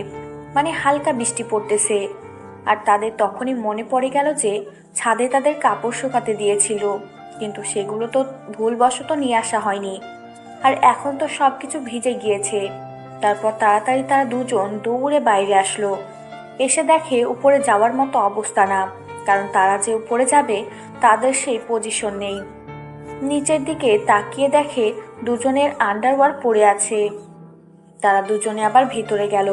মানে হালকা বৃষ্টি পড়তেছে। আর তাদের তখনই মনে পড়ে গেল যে ছাদে তাদের কাপড় শুকাতে দিয়েছিল, কিন্তু সেগুলো তো ভুলবশত নিয়ে আসা হয়নি, আর এখন তো সবকিছু ভিজে গিয়েছে। তারপর তাড়াতাড়ি তারা দুজন দৌড়ে বাইরে আসলো, এসে দেখে উপরে যাওয়ার মতো অবস্থা না, কারণ তারা যে উপরে যাবে তাদের সেই পজিশন নেই। নিচের দিকে তাকিয়ে দেখে দুজনের আন্ডারওয়্যার পড়ে আছে। তারা দুজনে আবার ভিতরে গেল,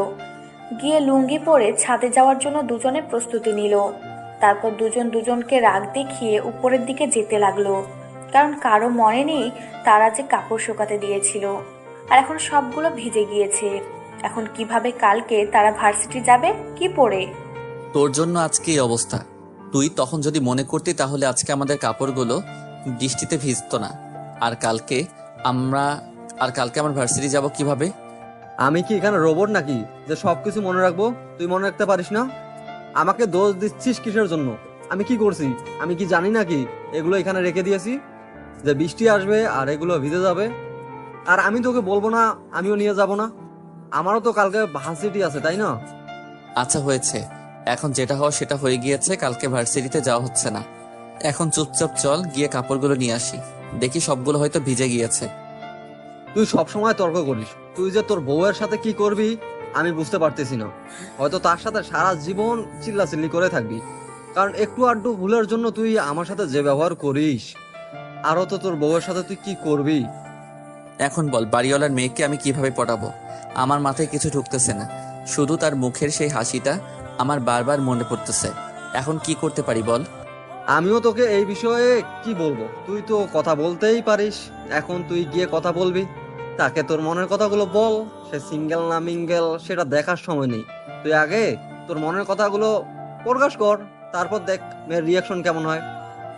গিয়ে লুঙ্গি পরে ছাদে যাওয়ার জন্য দুজনে প্রস্তুতি নিল। তারপর দুজন দুজনকে রাগ দেখিয়ে উপরের দিকে যেতে লাগলো, কারণ কারো মনে নেই তারা যে কাপড় শুকাতে দিয়েছিল, আর এখন সবগুলো ভিজে গিয়েছে। এখন কিভাবে কালকে তারা ভার্সিটি যাবে কি পরে? তোর জন্য আজকে এই অবস্থা। তুই তখন যদি মনে করতি তাহলে আজকে আমাদের কাপড়গুলো বৃষ্টিতে ভিজতো না। আর কালকে আমার ভার্সিটি যাব কিভাবে? আমি কি এখানে রোবট নাকি যে সবকিছু মনে রাখবো? তুই মনে রাখতে পারিস না? আমাকে দোষ দিচ্ছিস কিসের জন্য? আমি কি করছি? আমি কি জানি নাকি এগুলো এখানে রেখে দিয়েছি যে বৃষ্টি আসবে আর এগুলো ভিজে যাবে? আর আমি তোকে বলবো না আমিও নিয়ে যাব না? আমারও তো কালকে ভার্সিটি আছে, তাই না? আচ্ছা হয়েছে, এখন যেটা হওয়া সেটা হয়ে গিয়েছে, কালকে ভার্সিটিতে যাওয়া হচ্ছে না। এখন চুপচাপ চল গিয়ে কাপড়গুলো নিয়ে আসি, দেখি সবগুলো হয়তো ভিজে গিয়েছে। তুই সব সময় তর্ক করিস, তুই যে তোর বউয়ের সাথে কি করবি আমি বুঝতে পারতেছি না। হয়তো তার সাথে সারা জীবন চিল্লাচিল্লি করে থাকবি, কারণ একটু আড্ডু ভুলের জন্য তুই আমার সাথে যে ব্যবহার করিস, আরো তো তোর বউয়ের সাথে তুই কি করবি? এখন বল, বাড়িওয়ালার মেয়েকে আমি কিভাবে পটাবো? আমার মাথায় কিছু ঢুকতেছে না, শুধু তার মুখের সেই হাসিটা আমার বারবার মনে পড়তেছে। এখন কি করতে পারি বল? আমিও তোকে এই বিষয়ে কি বলবো, তুই তো কথা বলতেই পারিস। এখন তুই গিয়ে কথা বলবি, তাকে তোর মনের কথাগুলো বল। সে সিঙ্গেল না মিঙ্গেল সেটা দেখার সময় নেই, তুই আগে তোর মনের কথাগুলো প্রকাশ কর, তারপর দেখ মেয়ের রিয়াকশন কেমন হয়।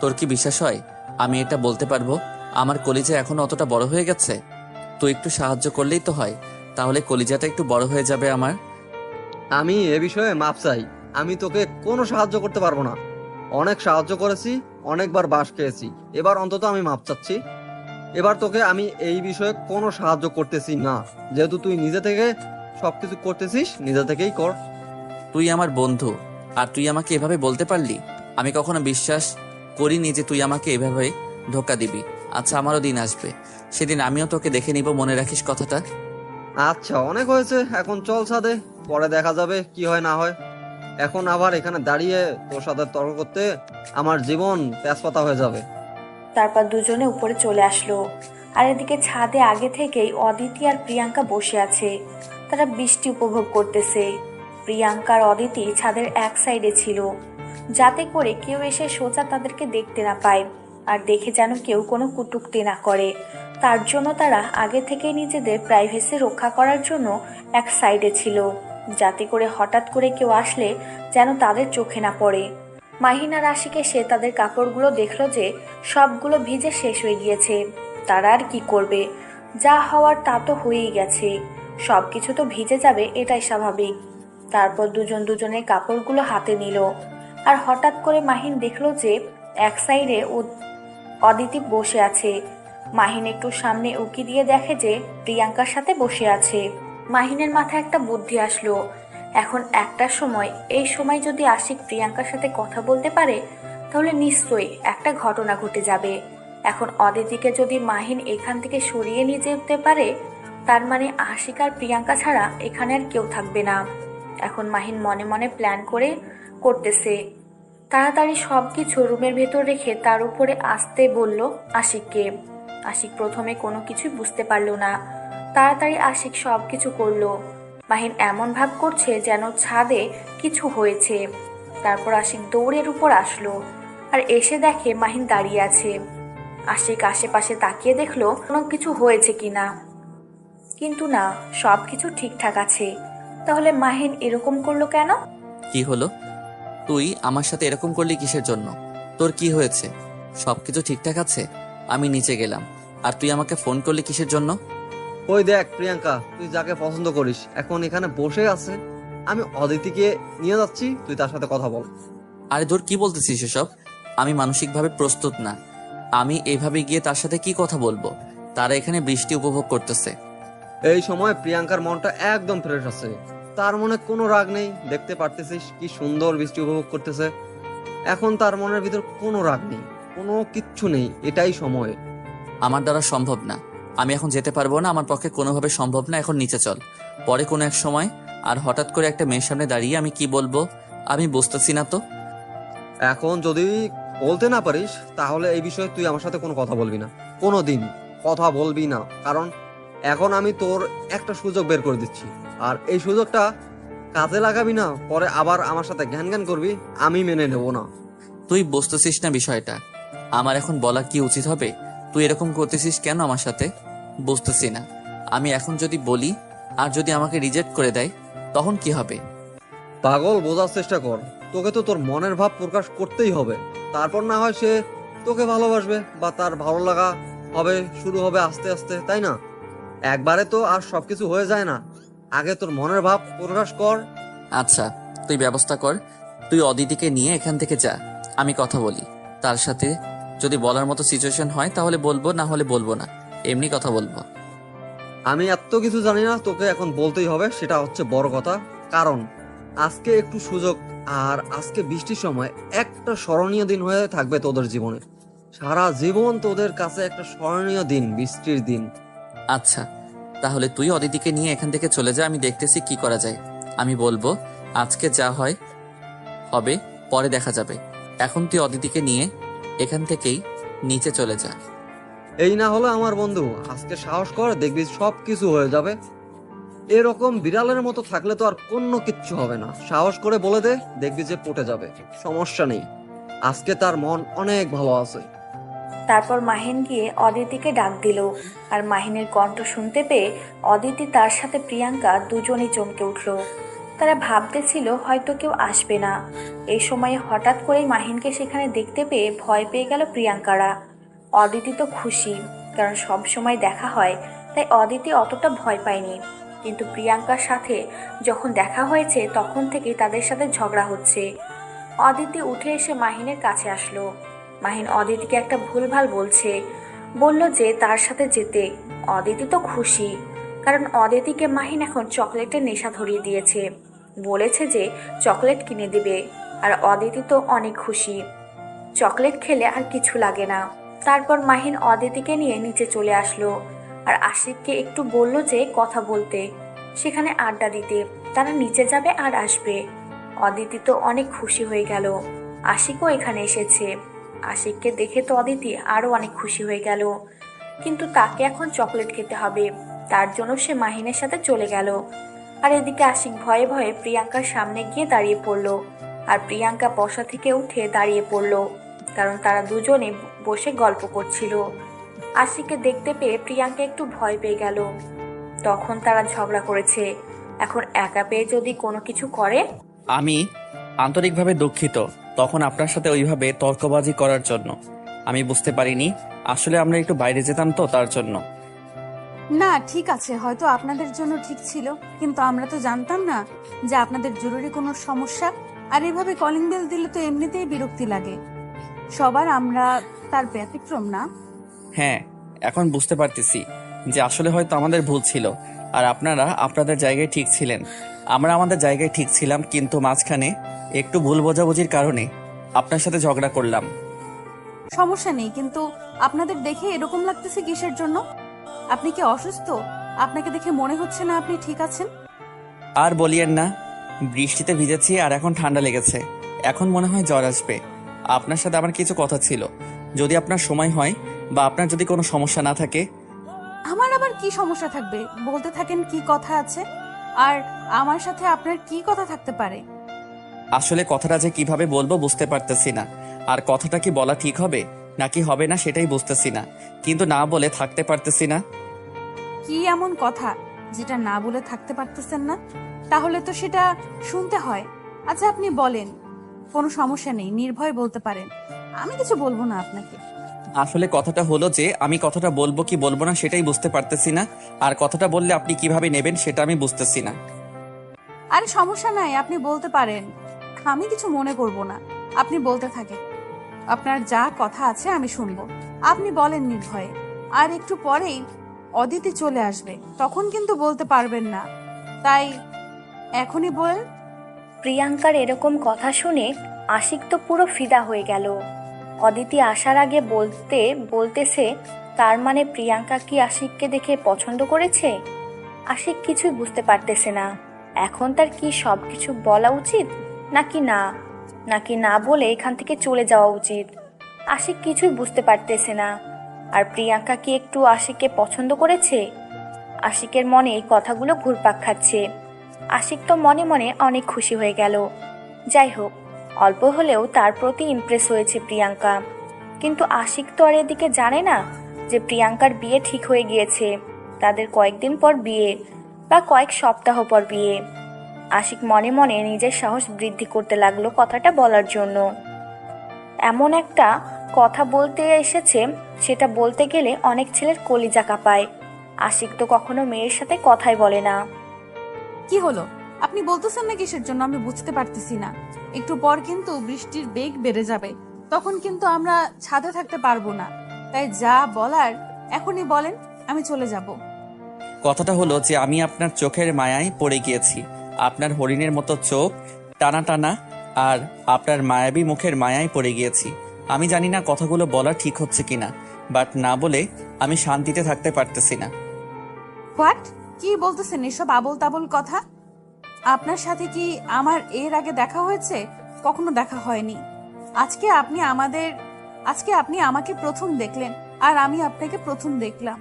তোর কি বিশ্বাস হয় আমি এটা বলতে পারবো? আমার কলিজা এখন অতটা বড় হয়ে গেছে, তুই একটু সাহায্য করলেই তো হয়, তাহলে কলিজাটা একটু বড় হয়ে যাবে আমার। আমি এ বিষয়ে মাপ চাই, আমি তোকে কোনো সাহায্য করতে পারবো না। অনেক সাহায্য করেছি, অনেকবার বাস খেয়েছি, এবার অন্তত আমি মাপ চাচ্ছি। এবার তোকে আমি এই বিষয়ে কোনো সাহায্য করতেছি না, যেহেতু তুই নিজে থেকে সবকিছু করতেছিস, নিজে থেকেই কর। তুই আমার বন্ধু, আর তুই আমাকে এভাবে বলতে পারলি? আমি কখনো বিশ্বাস করিনি যে তুই আমাকে এভাবে ধোকা দিবি। আচ্ছা, আমারও দিন আসবে, সেদিন আমিও তোকে দেখে নিব, মনে রাখিস কথাটা। আচ্ছা অনেক হয়েছে, এখন চল ছাদে, পরে দেখা যাবে কি হয় না হয়। এখন আবার এখানে দাঁড়িয়ে তোর সাথে তর্ক করতে আমার জীবন তেজপাতা হয়ে যাবে। তারপর দুজনে উপরে চলে আসলো। আর এদিকে ছাদে আগে থেকেই অদিতি আর প্রিয়াঙ্কা বসে আছে। তারা বৃষ্টি উপভোগ করতেছে। প্রিয়াঙ্কা আর অদিতি ছাদের এক সাইডে ছিল, যাতে করে কেউ এসে সোজা তাদেরকে দেখতে না পায়, আর দেখে যেন কেউ কোনো কটূক্তি না করে। তার জন্য তারা আগে থেকে নিজেদের প্রাইভেসি রক্ষা করার জন্য এক সাইডে ছিল, যাতে করে হঠাৎ করে কেউ আসলে যেন তাদের চোখে না পড়ে। মাহিন আর আশিক এসে তাদের কাপড়গুলো দেখলো যে সবগুলো ভিজে শেষ হয়ে গিয়েছে। তারা আর কি করবে, যা হওয়ার তা তো হয়েই গেছে, সবকিছু তো ভিজে যাবে, এটাই স্বাভাবিক। তারপর দুজন দুজনের কাপড়গুলো হাতে নিল। আর হঠাৎ করে মাহিন দেখলো যে এক সাইডে অদিতি বসে আছে। মাহিন একটু সামনে উকি দিয়ে দেখে যে প্রিয়াঙ্কার সাথে বসে আছে। মাহিনের মাথায় একটা বুদ্ধি আসলো। এখন একটা সময়, এই সময় যদি আশিক প্রিয়াঙ্কার সাথে কথা বলতে পারে, তাহলে নিশ্চয়ই একটা ঘটনা ঘটে যাবে। এখন অদিতিকে যদি মাহিন এখান থেকে সরিয়ে নিয়ে যেতে পারে, তার মানে আশিক আর প্রিয়াঙ্কা ছাড়া এখানে আর কেউ থাকবে না। এখন মাহিন মনে মনে প্ল্যান করতেছে। তাড়াতাড়ি সবকিছু রুমের ভেতর রেখে তার উপরে আসতে বলল আশিককে। আশিক প্রথমে কোনো কিছুই বুঝতে পারলো না। তাড়াতাড়ি আশিক সবকিছু করলো। মাহিন এমন ভাব করছে যেন ছাদে কিছু হয়েছে। তারপর আশিক দৌড়ের উপর আসলো আর এসে দেখে মাহিন দাঁড়িয়ে আছে। আশিক আশেপাশে তাকিয়ে দেখলো কোনো কিছু হয়েছে কিনা, কিন্তু না, সবকিছু ঠিকঠাক আছে। তাহলে মাহিন এরকম করলো কেন? কি হলো? তুই আমার সাথে এরকম করলি কিসের জন্য? তোর কি হয়েছে? সবকিছু ঠিকঠাক আছে? আমি নিচে গেলাম, আর তুই আমাকে ফোন করলি কিসের জন্য? ওই দেখ প্রিয়াঙ্কা, তুই যাকে পছন্দ করিস এখন এখানে বসে আছে। আমি অদিতিকে নিয়ে যাচ্ছি, তুই তার সাথে কথা বল। আরে তোর কি বলতেছিস এসব? আমি মানসিকভাবে প্রস্তুত না। আমি এভাবে গিয়ে তার সাথে কি কথা বলবো? তারা এখানে বৃষ্টি উপভোগ করতেছে। এই সময় প্রিয়াঙ্কার মনটা একদম ফ্রেশ আছে। তার মনে কোনো রাগ নেই, দেখতে পারতেছিস কি সুন্দর বৃষ্টি উপভোগ করতেছে। এখন তার মনের ভিতর কোনো রাগ নেই, কোনো কিচ্ছু নেই, এটাই সময়। আমার দ্বারা সম্ভব না, আমি এখন যেতে পারবো না, আমার পক্ষে কোনোভাবে সম্ভব না। এখন নিচে চল, পরে কোনো এক সময়। আর হঠাৎ করে একটা মেয়ের সামনে দাঁড়িয়ে আমি কি বলবো আমি বুঝতেছি না তো। এখন যদি বলতে না পারিস তাহলে এই বিষয়ে তুই আমার সাথে কোনো কথা বলবি না, কোনো দিন কথা বলবি না। কারণ এখন আমি তোর একটা সুযোগ বের করে দিচ্ছি, আর এই সুযোগটা কাজে লাগাবি না, পরে আবার আমার সাথে জ্ঞান জ্ঞান করবি, আমি মেনে নেব না। তুই বুঝতেছিস না বিষয়টা? আমার এখন বলা কি উচিত হবে? তুই এরকম করতেছিস কেন আমার সাথে? বুঝতেছি না। আমি এখন যদি বলি আর যদি আমাকে রিজেক্ট করে দেয়, তখন কি হবে? পাগল, বোঝার চেষ্টা কর। তোকে তো তোর মনের ভাব প্রকাশ করতেই হবে, তারপর না হয় সে তোকে ভালোবাসবে বা তার ভালো লাগা হবে, শুরু হবে আস্তে আস্তে, তাই না? একবারে তো আর সবকিছু হয়ে যায় না। আগে তোর মনের ভাব প্রকাশ কর। আচ্ছা, তুই ব্যবস্থা কর। তুই অদিতিকে নিয়ে এখান থেকে যা, আমি কথা বলি তার সাথে। যদি বলার মতো সিচুয়েশন হয় তাহলে বলবো, না হলে বলবো না, এমনি কথা বলবো। আমি এত কিছু জানি না, তোকে এখন বলতেই হবে, সেটা হচ্ছে বড় কথা। কারণ আজকে একটু সুযোগ, আর আজকে বৃষ্টির সময় একটা স্মরণীয় দিন হয়ে থাকবে তোদের জীবনে। সারা জীবন তোদের কাছে একটা স্মরণীয় দিন, বৃষ্টির দিন। আচ্ছা, তাহলে তুই অদিতিকে নিয়ে এখান থেকে চলে যা, আমি দেখতেছি কি করা যায়। আমি বলবো আজকে যা হয় হবে, পরে দেখা যাবে। এখন তুই অদিতিকে নিয়ে এখান থেকেই নিচে চলে যা। এই না হলে আমার বন্ধু, আজকে সাহস কর, দেখবি সব কিছু হয়ে যাবে। এরকম বিড়ালের মতো থাকলে তো আর কোনো কিচ্ছু হবে না। সাহস করে বলে দে, দেখবি যে পটে যাবে, সমস্যা নেই। আজকে তার মন অনেক ভালো আছে। তারপর মাহিন গিয়ে অদিতিকে ডাক দিল। আর মাহিনের কণ্ঠ শুনতে পেয়ে অদিতি তার সাথে প্রিয়াঙ্কা দুজনেই চমকে উঠল। তারা ভাবতেছিল হয়তো কেউ আসবে না। এই সময়ে হঠাৎ করেই মাহিনকে সেখানে দেখতে পেয়ে ভয় পেয়ে গেল প্রিয়াঙ্কারা। অদিতি তো খুশি, কারণ সব সময় দেখা হয়, তাই অদিতি অতটা ভয় পায়নি। কিন্তু প্রিয়াঙ্কার সাথে যখন দেখা হয়েছে তখন থেকেই তাদের সাথে ঝগড়া হচ্ছে। অদিতি উঠে এসে মাহিনের কাছে আসলো। মাহিন অদিতিকে একটা ভুলভাল বলল যে তার সাথে যেতে। অদিতি তো খুশি, কারণ অদিতিকে মাহিন এখন চকলেটের নেশা ধরিয়ে দিয়েছে। বলেছে যে চকলেট কিনে দিবে, আর অদিতি তো অনেক খুশি। চকলেট খেলে আর কিছু লাগে না। তারপর মাহিন অদিতিকে নিয়ে নিচে চলে আসলো, আর আশিককে একটু বলল যে কথা বলতে, সেখানে আড্ডা দিতে। তারা নিচে যাবে আর আসবে। অদিতি তো অনেক খুশি হয়ে গেল, আশিকও এখানে এসেছে। আশিককে দেখে তো অদিতি আরো অনেক খুশি হয়ে গেল, কিন্তু তাকে এখন চকলেট খেতে হবে, তার জন্য সে মাহিনের সাথে চলে গেল। আর এদিকে আশিক ভয়ে ভয়ে প্রিয়াঙ্কার সামনে গিয়ে দাঁড়িয়ে পড়লো, আর প্রিয়াঙ্কা বসা থেকে উঠে দাঁড়িয়ে পড়লো, কারণ তারা দুজনে বসে গল্প করছিল। আশিককে দেখতে পেয়ে প্রিয়াঙ্কা একটু ভয় পেয়ে গেল, তখন তারা ঝগড়া করেছে। এখন একা পেয়ে যদি কোনো কিছু করে। আমি আন্তরিকভাবে দুঃখিত তখন আপনার সাথে ওইভাবে তর্কবাজি করার জন্য। আমি বুঝতে পারিনি, আসলে আমরা একটু বাইরে যেতাম তো তার জন্য। না ঠিক আছে, হয়তো আপনাদের জন্য ঠিক ছিল, কিন্তু আমরা তো জানতাম না যে আপনাদের জরুরি কোনো সমস্যা। আর এভাবে কলিং বেল দিলে তো এমনিতেই বিরক্তি লাগে সবার, আমরা তার ব্যতিক্রম না। হ্যাঁ, এখন বুঝতে পারতেছি যে আসলে হয়তো আমাদের ভুল ছিল, আর আপনারা আপনাদের জায়গায় ঠিক ছিলেন, আমরা আমাদের জায়গায় ঠিক ছিলাম, কিন্তু মাঝখানে একটু ভুল বোঝাবুঝির কারণে আপনার সাথে ঝগড়া করলাম। সমস্যা নেই, কিন্তু আপনাদের দেখে এরকম লাগতেছে কিসের জন্য? আপনি কি অসুস্থ? আপনাকে দেখে মনে হচ্ছে না আপনি ঠিক আছেন। আর বলিয়েন না, বৃষ্টিতে ভিজেছি আর এখন ঠান্ডা লেগেছে, এখন মনে হয় জ্বর আসবে। আপনার সাথে আমার কিছু কথা ছিল, যদি আপনার সময় হয় বা আপনার যদি কোনো সমস্যা না থাকে। আমার আবার কি সমস্যা থাকবে? বলতে থাকেন কি কথা আছে। আর আমার সাথে আপনার কি কথা থাকতে পারে? আসলে কথাটা যে কিভাবে বলবো বুঝতে পারতেছি না, আর কথাটা কি বলা ঠিক হবে নাকি হবে না সেটাই বুঝতেছি না, কিন্তু না বলে থাকতে পারতেছি না। কি এমন কথা যেটা না বলে থাকতে পারতেছেন না? তাহলে তো সেটা শুনতে হয়। আচ্ছা আপনি বলেন, কোনো সমস্যা নেই, নির্ভয় বলতে পারেন, আমি কিছু বলবো না আপনাকে। আসলে কথাটা হলো যে আমি কথাটা বলবো কি বলবো না সেটাই বুঝতে পারতেছি না, আর কথাটা বললে আপনি কিভাবে নেবেন সেটা আমি বুঝতেছি না। আরে সমস্যা নাই, আপনি বলতে পারেন, আমি কিছু মনে করব না। আপনি বলতে থাকেন, আপনার যা কথা আছে আমি শুনবো। আপনি বলেন নির্ভয়ে। আর একটু পরেই অদিতি চলে আসবে, তখন কিন্তু বলতে পারবেন না, তাই এখনই বলেন। প্রিয়াঙ্কার এরকম কথা শুনে আশিক তো পুরো ফিদা হয়ে গেল। অদিতি আসার আগে বলতেছে, তার মানে প্রিয়াঙ্কা কি আশিককে দেখে পছন্দ করেছে? আশিক কিছুই বুঝতে পারতেছে না, এখন তার কি সবকিছু বলা উচিত নাকি না বলে এখান থেকে চলে যাওয়া উচিত। আশিক কিছুই বুঝতে পারতেছে না। আর প্রিয়াঙ্কা কি একটু আশিককে পছন্দ করেছে? আশিকের মনে এই কথাগুলো ঘুরপাক খাচ্ছে। আশিক তো মনে মনে অনেক খুশি হয়ে গেল। যাই হোক, অল্প হলেও তার প্রতি ইমপ্রেস হয়েছে প্রিয়াঙ্কা। কিন্তু আশিক তো আর এদিকে জানে না যে প্রিয়াঙ্কার বিয়ে ঠিক হয়ে গিয়েছে, তাদের কয়েকদিন পর বিয়ে বা কয়েক সপ্তাহ পর বিয়ে। আশিক মনে মনে নিজের সাহস বৃদ্ধি করতে লাগলো কথাটা বলার জন্য। এমন একটা কথা বলতে এসেছে, সেটা বলতে গেলে অনেক ছেলের কলিজা কাঁপায়। আশিক তো কখনো মেয়ের সাথে কথাই বলে না। কি হলো? আপনি বলতেছেন না কিসের জন্য আমি বুঝতে পারতেছি না। একটু পর কিন্তু বৃষ্টির বেগ বেড়ে যাবে, তখন কিন্তু আমরা ছাদে থাকতে পারবো না। তাই যা বলার এখনই বলেন, আমি চলে যাব। কথাটা হলো যে আমি আপনার চোখের মায়ায় পড়ে গিয়েছি, আপনার হরিণের মতো চোখ টানা টানা, আর আপনার মায়াবী মুখের মায়ায় পড়ে গিয়েছি। আমি জানি না কথাগুলো বলা ঠিক হচ্ছে কিনা, বাট না বলে আমি শান্তিতে থাকতে পারতেছি না। হোয়াট? কি বলতেছেন এসব আবোল তাবোল কথা? আপনার সাথে কি আমার এর আগে দেখা হয়েছে? কখনো দেখা হয়নি। আজকে আপনি আমাকে প্রথম দেখলেন, আর আমি আপনাকে প্রথম দেখলাম।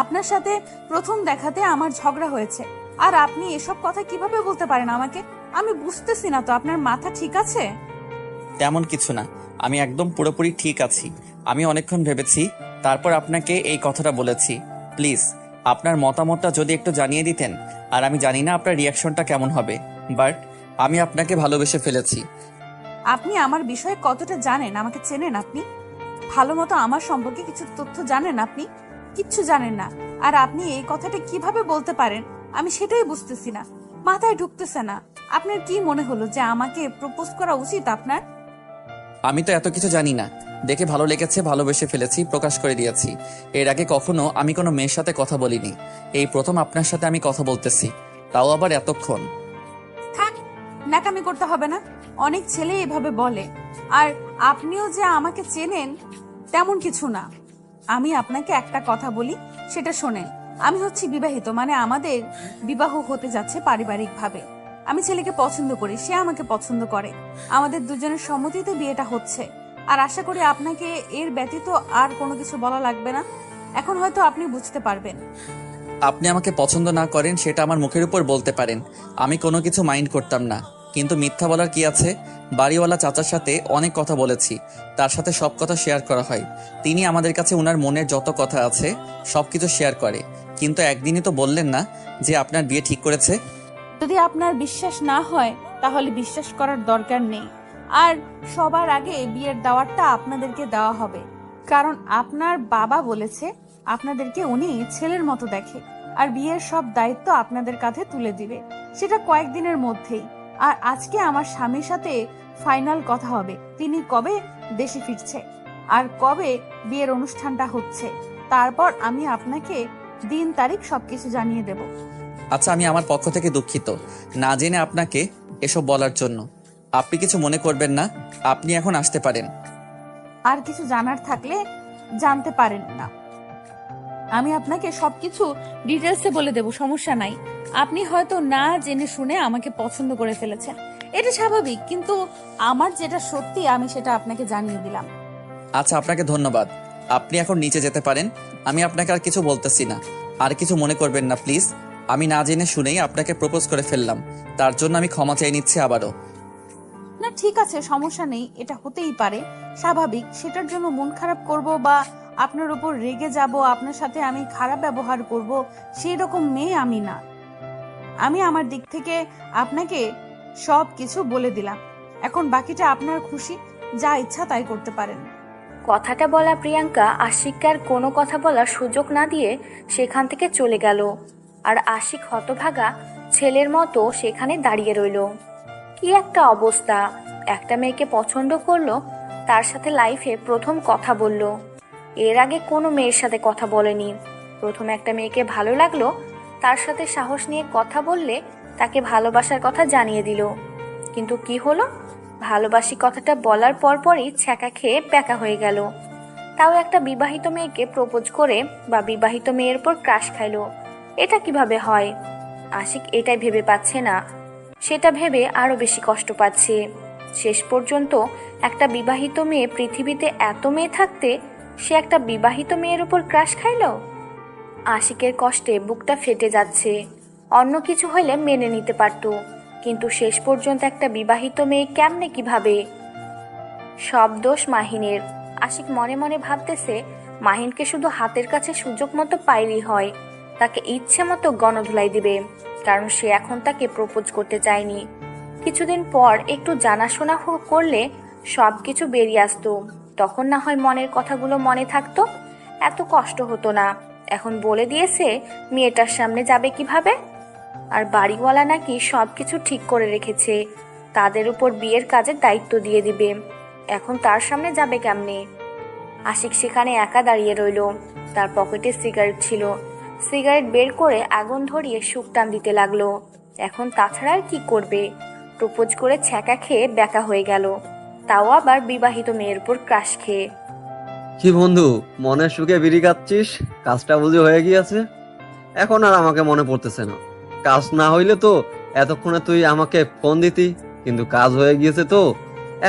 আপনার সাথে প্রথম দেখাতে আমার ঝগড়া হয়েছে, আর আপনি এসব কথা কিভাবে বলতে পারেন আমাকে? আমি বুঝতেছি না তো, আপনার মাথা ঠিক আছে? তেমন কিছু না, আমি একদম পুরোপুরি ঠিক আছি। আমি অনেকক্ষণ ভেবেছি, তারপর আপনাকে এই কথাটা বলেছি। প্লিজ আপনার মতামতটা যদি একটু জানিয়ে দিতেন। আর আমি জানি না আপনার রিয়াকশনটা কেমন হবে, বাট আমি আপনাকে ভালোবেসে ফেলেছি। আপনি আমার বিষয়ে কতটা জানেন? আমাকে চেনেন আপনি? ভালো মতো আমার সম্পর্কে কিছু তথ্য জানেন আপনি? কিচ্ছু জানেন না। আর আপনি এই কথাটা কিভাবে বলতে পারেন আমি সেটাই বুঝতেছি না, মাথায় ঢুকতেছে না। আপনার কি মনে হলো যে আমাকে প্রপোজ করা উচিত আপনার? আমি তো এত কিছু জানি না, দেখে ভালো লেগেছে, ভালোবেসে ফেলেছি, প্রকাশ করে দিয়েছি। এর আগে কখনো আমি কোনো মেয়ের সাথে কথা বলিনি, এই প্রথম আপনার সাথে আমি কথা বলতেছি, তাও আবার এতক্ষণ। থাক, ন্যাকামি করতে হবে না। অনেক ছেলে এভাবে বলে। আর আপনিও যে আমাকে চেনেন তেমন কিছু না। আমি আপনাকে একটা কথা বলি, সেটা শোনেন। আমি হচ্ছি বিবাহিত, মানে আমাদের বিবাহ হতে যাচ্ছে পারিবারিকভাবে। আমি ছেলেকে পছন্দ করি, সে আমাকে পছন্দ করে, আমাদের দুজনের সম্মতিতে বিয়েটা হচ্ছে। আর আশা করি আপনাকে এর ব্যতীত আর কোনো কিছু বলা লাগবে না। এখন হয়তো আপনি বুঝতে পারবেন। আপনি আমাকে পছন্দ না করেন সেটা আমার মুখের উপর বলতে পারেন, আমি কোনো কিছু মাইন্ড করতাম না। কিন্তু মিথ্যা বলার কি আছে? বাড়িওয়ালা চাচার সাথে অনেক কথা বলেছি, তার সাথে সব কথা শেয়ার করা হয়। তিনি আমাদের কাছে ওনার মনের যত কথা আছে সব কিছু শেয়ার করে। কিন্তু একদিনই তো বললেন না যে আপনার বিয়ে ঠিক করেছে। যদি আপনার বিশ্বাস না হয় তাহলে বিশ্বাস করার দরকার নেই। আর সবার আগে বিয়ের দাওয়াতটা আপনাদেরকে দেওয়া হবে, কারণ আপনার বাবা বলেছে আপনাদেরকে উনি ছেলের মতো দেখে, আর বিয়ের সব দায়িত্ব আপনাদের কাঁধে তুলে দিবে, সেটা কয়েকদিনের মধ্যেই। আর আজকে আমার স্বামীর সাথে ফাইনাল কথা হবে, তিনি কবে দেশে ফিরছে আর কবে বিয়ের অনুষ্ঠানটা হচ্ছে। তারপর আমি আপনাকে দিন তারিখ সবকিছু জানিয়ে দেব। আচ্ছা, আমি আমার পক্ষ থেকে দুঃখিত না জেনে আপনাকে এসব বলার জন্য। আপনি কিছু মনে করবেন না, আপনি এখন আসতে পারেন। আর কিছু জানার থাকলে জানতে পারেন না, আমি আপনাকে সবকিছু ডিটেলসে বলে দেব, সমস্যা নাই। আপনি হয়তো না জেনে শুনে আমাকে পছন্দ করে ফেলেছেন, এটা স্বাভাবিক, কিন্তু আমার যেটা সত্যি আমি সেটা আপনাকে জানিয়ে দিলাম। আচ্ছা, আপনাকে ধন্যবাদ। আপনি এখন নিচে যেতে পারেন। আমি আপনাকে আর কিছু বলতেছি না, আর কিছু মনে করবেন না প্লিজ। আমি না জেনে শুনেই আপনাকে প্রপোজ করে ফেললাম, তার জন্য আমি ক্ষমা চেয়ে নিচ্ছি আবারও। না ঠিক আছে, সমস্যা নেই, এটা হতেই পারে, স্বাভাবিক। সেটার জন্য মন খারাপ করব বা আপনার উপর রেগে যাব, আপনার সাথে আমি খারাপ ব্যবহার করব, সেই রকম মেয়ে আমি না। আমি আমার দিক থেকে আপনাকে সব কিছু বলে দিলাম, এখন বাকিটা আপনার খুশি, যা ইচ্ছা তাই করতে পারেন। কথাটা বলা প্রিয়াঙ্কা আশিককে আর কোনো কথা বলার সুযোগ না দিয়ে সেখান থেকে চলে গেল। আর আশিক হতভাগা ছেলের মতো সেখানে দাঁড়িয়ে রইল। কি একটা অবস্থা! একটা মেয়েকে পছন্দ করলো, তার সাথে লাইফে প্রথম কথা বলল। এর আগে কোনো মেয়ের সাথে কথা বলেনি। প্রথম একটা মেয়েকে ভালো লাগলো, তার সাথে সাহস নিয়ে কথা বললে তাকে ভালোবাসার কথা জানিয়ে দিল। কিন্তু কি হলো? ভালোবাসি কথাটা বলার পরপরই ছ্যাঁকা খেয়ে প্যাকা হয়ে গেল। তাও একটা বিবাহিত মেয়েকে প্রপোজ করে বা বিবাহিত মেয়ের উপর ক্রাশ খাইলো। এটা কিভাবে হয়? আশিক এটাই ভেবে পাচ্ছে না, সেটা ভেবে আরো বেশি কষ্ট পাচ্ছে। শেষ পর্যন্ত একটা বিবাহিত মেয়ে পৃথিবীতে এত মেয়ে থাকতে সে একটা বিবাহিত মেয়ের উপর ক্রাশ খাইলো। আশিকের কষ্টে বুকটা ফেটে যাচ্ছে। অন্য কিছু হইলে মেনে নিতে পারতো, কিন্তু শেষ পর্যন্ত একটা বিবাহিত মেয়ে কেমনে কিভাবে? সব দোষ মাহিনের। আশিক মনে মনে ভাবতেছে মাহিনকে শুধু হাতের কাছে সুযোগ মতো পাইলেই হয়, তাকে ইচ্ছে মতো গণধুলাই দিবে, কারণ সে এখন তাকে প্রপোজ করতে চায়নি। কিছুদিন পর একটু জানাশোনা করলে সবকিছু বেরিয়ে আসতো, তখন না হয় মনের কথাগুলো মনে থাকতো, এত কষ্ট হতো না। এখন বলে দিয়েছে মেয়েটার সামনে যাবে কিভাবে? আর বাড়িওয়ালা নাকি সবকিছু ঠিক করে রেখেছে, তাদের উপর বিয়ের কাজের দায়িত্ব দিয়ে দিবে। এখন তার সামনে যাবে কেমনে? আশিক সেখানে একা দাঁড়িয়ে রইল। তার পকেটে সিগারেট ছিল, সিগারেট বের করে আগুন ধরিয়ে শুক টান দিতে লাগলো। এখন তাছাড়া আর কি করবে? প্রপোজ করে ছ্যাঁকা খেয়ে ব্যাকা হয়ে গেল, তাও আবার বিবাহিত মেয়ের উপর ক্রাশ খেয়ে। কি বন্ধু, মনের সুখে বিড়ি খাচ্ছিস? কাজটা বুঝে হয়ে গিয়েছে? এখন আর আমাকে মনে পড়তেছে না। কাজ না হইলে তো এতক্ষণে তুই আমাকে ফোন দিতি, কিন্তু কাজ হয়ে গিয়েছে তো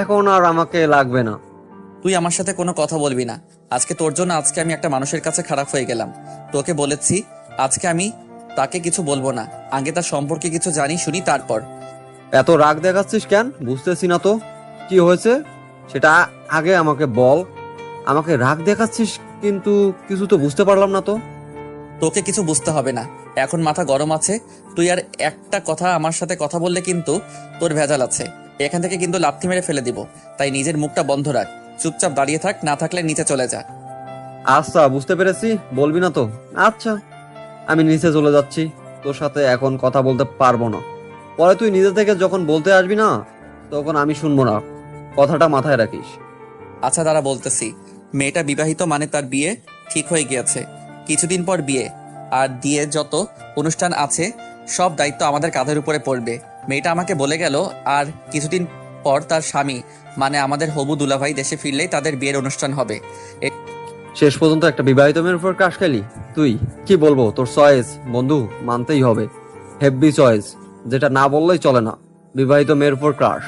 এখন আর আমাকে লাগবে না। তুই আমার সাথে কোনো কথা বলবি না। আজকে তোর জন্য আজকে আমি একটা মানুষের কাছে খারাপ হয়ে গেলাম। তোকে বলেছি আজকে আমি তাকে কিছু বলবো না, আগে তার সম্পর্কে কিছু জানি শুনি তারপর। এত রাগ দেখাচ্ছিস কেন? বুঝতেছি না তো কি হয়েছে, সেটা আগে আমাকে বল। আমাকে রাগ দেখাচ্ছিস কিন্তু কিছু তো বুঝতে পারলাম না তো। তোকে কিছু বুঝতে হবে না, এখন মাথা গরম আছে। তুই আর একটা কথা আমার সাথে কথা বললে কিন্তু তোর ভেজাল আছে, এখান থেকে কিন্তু লাথি মেরে ফেলে দিব। তাই নিজের মুখটা বন্ধ রাখ, চুপচাপ দাঁড়িয়ে থাক, না থাকলে নিচে চলে যা। আচ্ছা, বুঝতে পেরেছি, বলবি না তো। আচ্ছা, আমি নিচে চলে যাচ্ছি, তোর সাথে এখন কথা বলতে পারবো না। পরে তুই নিজে থেকে যখন বলতে আসবি না তখন আমি শুনবো না, কথাটা মাথায় রাখিস। আচ্ছা দাঁড়া, বলতেছি। মেয়েটা বিবাহিত মানে তার বিয়ে ঠিক হয়ে গিয়েছে, কিছুদিন পর বিয়ে। আর দিয়ে যত অনুষ্ঠান আছে সব দায়িত্ব আমাদের কাঁধের উপরে পড়বে। মেয়েটা আমাকে বলে গেল আর কিছুদিন পর তার স্বামী মানে আমাদের হবু দুলাভাই দেশে ফিরলেই তাদের বিয়ের অনুষ্ঠান হবে। শেষ পর্যন্ত একটা বিবাহিত মেয়ের উপর ক্রাশ খেলি তুই? কি বলবো, তোর চয়েস বন্ধু, মানতেই হবে। হেভি চয়েস, যেটা না বললেই চলে না। বিবাহিত মেয়ের উপর ক্রাশ।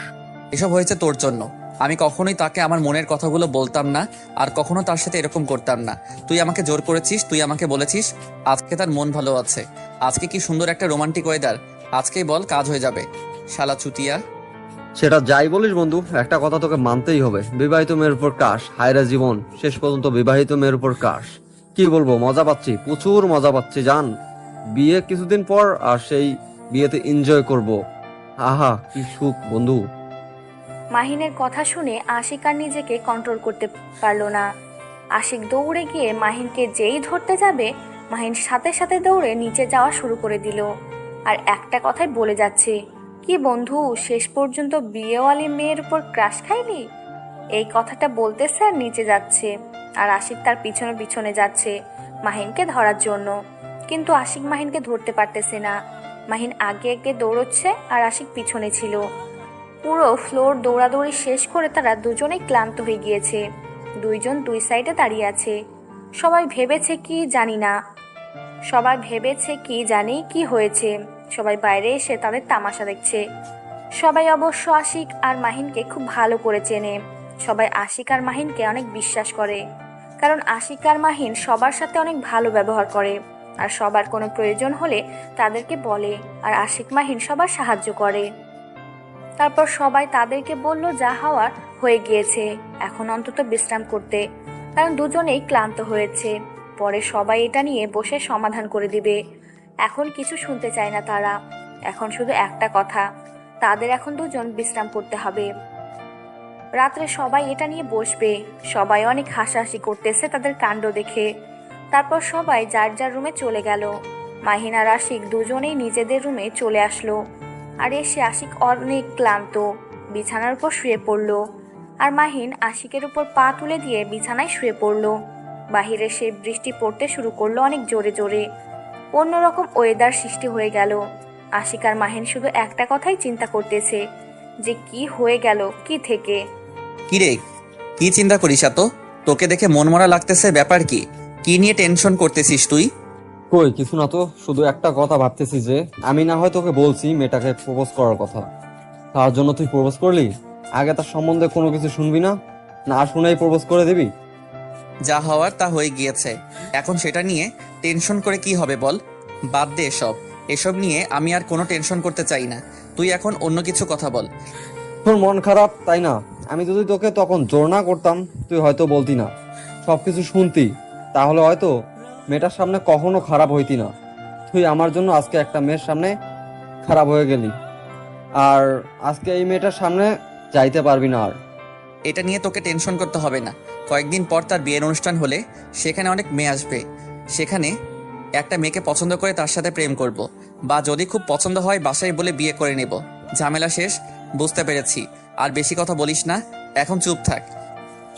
এসব হয়েছে তোর জন্য। আমি কখনোই তাকে আমার মনের কথাগুলো বলতাম না, আর কখনো তার সাথে এরকম করতাম না। তুই আমাকে জোর করেছিস, তুই আমাকে বলেছিস আজকে তার মন ভালো আছে। আজকে কি সুন্দর একটা রোমান্টিক ওয়েদার, আজকেই বল কাজ হয়ে যাবে। শালা চুতিয়া। সেটা যাই বলিস বন্ধু, একটা কথা তোকে মানতেই হবে, বিবাহিত মেয়ের উপর কাশ, হায়রা জীবন, শেষ পর্যন্ত বিবাহিত মেয়ের উপর কাশ। কি বলবো, মজা পাচ্ছি, প্রচুর মজা পাচ্ছি জান। বিয়ে কিছুদিন পর, আর সেই বিয়েতে এনজয় করব। আহা কি সুখ বন্ধু। মাহিনের কথা শুনে আশিক আর নিজেকে কন্ট্রোল করতে পারল না। আশিক দৌড়ে গিয়ে মাহিনকে যেই ধরতে যাবে, মাহিন সাথে সাথে দৌড়ে নিচে যাওয়া শুরু করে দিল। আর একটা কথাই বলে যাচ্ছে, কি বন্ধু, শেষ পর্যন্ত বিয়েওয়ালি মেয়ের উপর ক্রাশ খাইলি? এই কথাটা বলতেছে আর নিচে যাচ্ছে। আর আশিক তার পিছনে পিছনে যাচ্ছে মাহিনকে ধরার জন্য, কিন্তু আশিক মাহিনকে ধরতে পারতেছে না। মাহিন আগে আগে দৌড়চ্ছে আর আশিক পিছনে ছিল। পুরো ফ্লোর দৌড়াদৌড়ি শেষ করে তারা দুজনেই ক্লান্ত হয়ে গিয়েছে। দুইজন দুই সাইডে দাঁড়িয়ে আছে। সবাই ভেবেছে কি জানি কি হয়েছে। সবাই বাইরে এসে তাদের তামাশা দেখছে। সবাই অবশ্য আশিক আর মাহিনকে খুব ভালো করে চেনে। সবাই আশিক আর মাহিনকে অনেক বিশ্বাস করে, কারণ আশিক আর মাহিন সবার সাথে অনেক ভালো ব্যবহার করে, আর সবার কোনো প্রয়োজন হলে তাদেরকে বলে, আর আশিক মাহিন সবার সাহায্য করে। তারপর সবাই তাদেরকে বলল যা হওয়ার হয়ে গিয়েছে, এখন অন্তত বিশ্রাম করতে, কারণ দুজনেই ক্লান্ত হয়েছে। পরে সবাই এটা নিয়ে বসে সমাধান করে দিবে। এখন কিছু শুনতে চায় না তারা, এখন শুধু একটা কথা, তাদের এখন দুজন বিশ্রাম করতে হবে। রাত্রে সবাই এটা নিয়ে বসবে। সবাই অনেক হাসাহাসি করতেছে তাদের কাণ্ড দেখে। তারপর সবাই যার যার রুমে চলে গেল। মাহিন আর আশিক দুজনেই নিজেদের রুমে চলে আসলো। আর এসে আশিক অনেক ক্লান্ত, বিছানার উপর শুয়ে পড়ল। আর মাহিন আশিকের উপর পা তুলে দিয়ে বিছানায় শুয়ে পড়ল। বাহিরে সে বৃষ্টি পড়তে শুরু করলো অনেক জোরে জোরে। অন্যরকম ওয়েদার সৃষ্টি হয়ে গেল। আশিক আর মাহিন শুধু একটা কথাই চিন্তা করতেছে, যে কি হয়ে গেল কি থেকে। কিরে, কি চিন্তা করিস এত? তোকে দেখে মন মরা লাগতেছে, ব্যাপার কি? কি নিয়ে টেনশন করতেছিস তুই? কই কিছু না তো, শুধু একটা কথা ভাবতেছি যে আমি না হয় তোকে বলছি মেয়েটাকে প্রপোজ করার কথা, তার জন্য তুই প্রপোজ করলি? আগে তার সম্বন্ধে কোনো কিছু শুনবি না, না শুনেই প্রপোজ করে দিবি? যা হওয়ার তা হয়ে গিয়েছে, এখন সেটা নিয়ে টেনশন করে কি হবে বল? বাদ দে এসব, এসব নিয়ে আমি আর কোনো টেনশন করতে চাই না। তুই এখন অন্য কিছু কথা বল। তোর মন খারাপ তাই না? আমি যদি তোকে তখন জোর না করতাম তুই হয়তো বলতি না, সবকিছু শুনতি, তাহলে হয়তো মেয়েটার সামনে কখনো খারাপ হইতি না। তুই আমার জন্য আজকে একটা মেয়ের সামনে খারাপ হয়ে গেলি, আর আজকে এই মেয়েটার সামনে যাইতে পারবি না আর। এটা নিয়ে তোকে টেনশন করতে হবে না। কয়েকদিন পর তার বিয়ের অনুষ্ঠান হলে সেখানে অনেক মেয়ে আসবে। সেখানে একটা মেয়েকে পছন্দ করে তার সাথে প্রেম করব, বা যদি খুব পছন্দ হয় বাসায় বলে বিয়ে করে নেব। ঝামেলা শেষ, বুঝতে পেরেছি। আর বেশি কথা বলিস না, এখন চুপ থাক।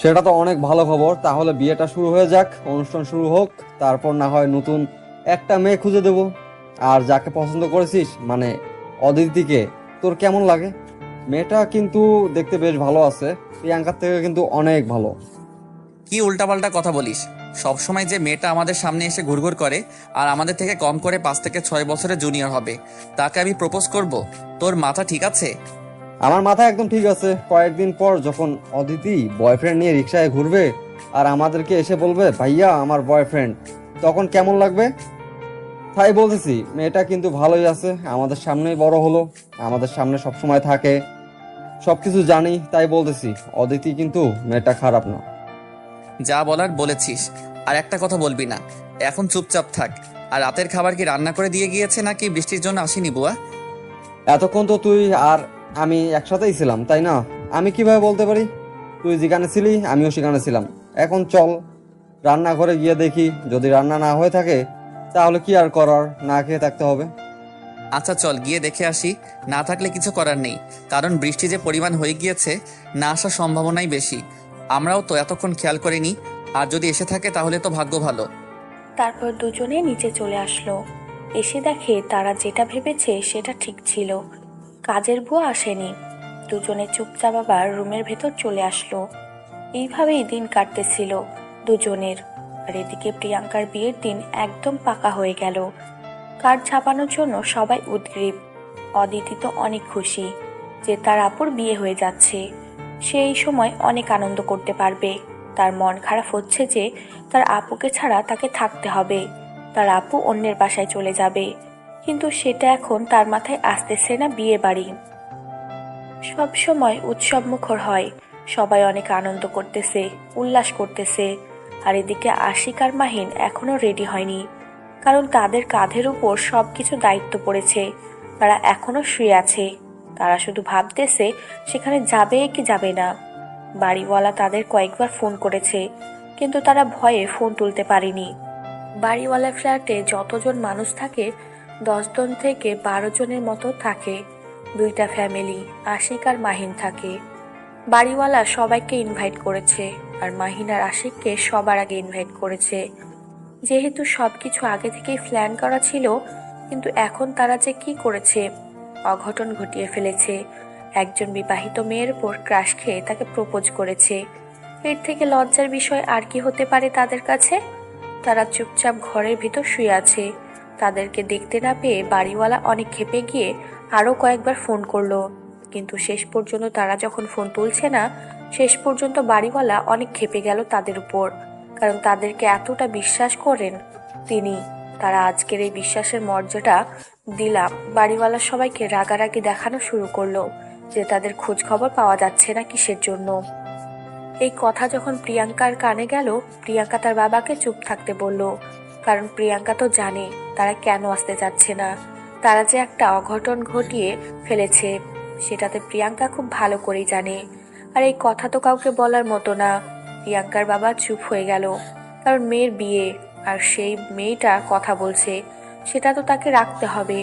সেটা তো অনেক ভালো খবর, তাহলে বিয়েটা শুরু হয়ে যাক, অনুষ্ঠান শুরু হোক, তারপর না হয় নতুন একটা মেয়ে খুঁজে দেব। আর যাকে পছন্দ করেছিস মানে অদিতিকে, তোর কেমন লাগে? মেয়েটা কিন্তু দেখতে বেশ ভালো আছে, প্রিয়াঙ্কার থেকে কিন্তু অনেক ভালো। কি উল্টাপাল্টা কথা বলিস? সবসময় যে মেয়েটা আমাদের সামনে এসে ঘুরঘুর করে আর আমাদের থেকে কম করে 5 থেকে 6 বছরের জুনিয়র হবে, তাকে আমি প্রপোজ করব? তোর মাথা ঠিক আছে? আমার মাথা একদম ঠিক আছে। কয়েকদিন পর যখন অদিতি বয়ফ্রেন্ড নিয়ে রিক্সায় ঘুরবে আর আমাদেরকে এসে বলবে ভাইয়া আমার বয়ফ্রেন্ড, তখন কেমন লাগবে? তাই বলতেছি, মেয়েটা কিন্তু ভালোই আছে, আমাদের সামনেই বড় হলো, আমাদের সামনে সবসময় থাকে, সবকিছু জানি, তাই বলতেছি অদিতি কিন্তু মেয়েটা খারাপ না। যা বলার বলেছিস, আর একটা কথা বলবি না। এখন চুপচাপ থাক। আর রাতের খাবার কি রান্না করে দিয়ে গিয়েছে নাকি বৃষ্টির জন্য আসেনি বুয়া? এতক্ষণ তো তুই আর আমি একসাথেই ছিলাম তাই না? আমি কিভাবে বলতে পারি? তুই যেখানে ছিলি আমিও সেখানে ছিলাম। এখন চল রান্নাঘরে গিয়ে দেখি, যদি রান্না না হয়ে থাকে তাহলে কি আর করার, না খেয়ে থাকতে হবে। আচ্ছা চল গিয়ে দেখে আসি। না থাকলে কিছু করার নেই, কারণ বৃষ্টি যে পরিমাণ হয়ে গিয়েছে, না আসার সম্ভাবনাই বেশি। আমরাও তো এতক্ষণ খেয়াল করিনি, আর যদি এসে থাকে তাহলে তো ভাগ্য ভালো। তারপর দুজনে নিচে চলে আসলো। এসে দেখে তারা যেটা ভেবেছে সেটা ঠিক ছিল, কাজের বুয়া আসেনি। দুজনে চুপচাপ আবার রুমের ভেতর চলে আসলো। এইভাবেই দিন কাটতেছিল দুজনের। আর এদিকে প্রিয়াঙ্কার বিয়ের দিন একদম পাকা হয়ে গেল। কার্ড ছাপানোর জন্য সবাই উদগ্রীব। অদিতি তো অনেক খুশি যে তার আপুর বিয়ে হয়ে যাচ্ছে। সে এই সময় অনেক আনন্দ করতে পারবে। তার মন খারাপ হচ্ছে যে তার আপুকে ছাড়া তাকে থাকতে হবে, তার আপু অন্যের বাসায় চলে যাবে, কিন্তু সেটা এখন তার মাথায় আসতেছে না। বিয়ে বাড়ি সব সময় উৎসব মুখর হয়, সবাই অনেক আনন্দ করতেছে, উল্লাস করতেছে। আর এদিকে আশিক আর মাহিন এখনো রেডি হয়নি, কারণ তাদের কাঁধের উপর সবকিছু দায়িত্ব পড়েছে। তারা এখনো শুয়ে আছে, তারা শুধু ভাবতেছে সেখানে যাবে কি যাবে না। বাড়িওয়ালা তাদের কয়েকবার ফোন করেছে, কিন্তু তারা ভয়ে ফোন তুলতে পারেনি। বাড়িওয়ালার ফ্ল্যাটে যতজন মানুষ থাকে 10 জন থেকে 12 জনের মতো থাকে। 2টা ফ্যামিলি, আশিক আর মাহিন থাকে। বাড়িওয়ালা সবাইকে ইনভাইট করেছে, আর মাহিন আর আশিককে সবার আগে ইনভাইট করেছে। যেহেতু সবকিছু আগে থেকেই প্ল্যান করা ছিল, কিন্তু এখন তারা যে কি করেছে, অঘটন ঘটিয়ে ফেলেছে। একজন বিবাহিত মেয়ের উপর ক্রাশ খেয়ে তাকে প্রপোজ করেছে। এর থেকে লজ্জার বিষয় আর কি হতে পারে তাদের কাছে? তারা চুপচাপ ঘরের ভিতর শুয়ে আছে। তাদেরকে দেখতে না পেয়ে বাড়িওয়ালা অনেক ক্ষেপে গিয়ে আরো কয়েকবার ফোন করলো, কিন্তু শেষ পর্যন্ত তারা যখন ফোন তুলছে না, শেষ পর্যন্ত বাড়িওয়ালা অনেক ক্ষেপে গেল তাদের উপর, কারণ তাদেরকে এতটা বিশ্বাস করেন তিনি। তারা আজকের এই বিশ্বাসের মর্যাদা দিলাম বাড়িওয়ালা সবাইকে রাগারাগি দেখানো শুরু করলো যে তাদের খোঁজ খবর পাওয়া যাচ্ছে না কিসের জন্য। এই কথা যখন প্রিয়াঙ্কার কানে গেল, প্রিয়াঙ্কা তার বাবাকে চুপ থাকতে বলল, কারণ প্রিয়াঙ্কা তো জানে তারা কেন আসতে যাচ্ছে না। তারা যে একটা অঘটন ঘটিয়ে ফেলেছে সেটাতে প্রিয়াঙ্কা খুব ভালো করেই জানে। আর এই কথা তো কাউকে বলার মতো না। প্রিয়াঙ্কার বাবা চুপ হয়ে গেল, কারণ মেয়ের বিয়ে, আর সেই মেয়েটা কথা বলছে, সেটা তো তাকে রাখতে হবে।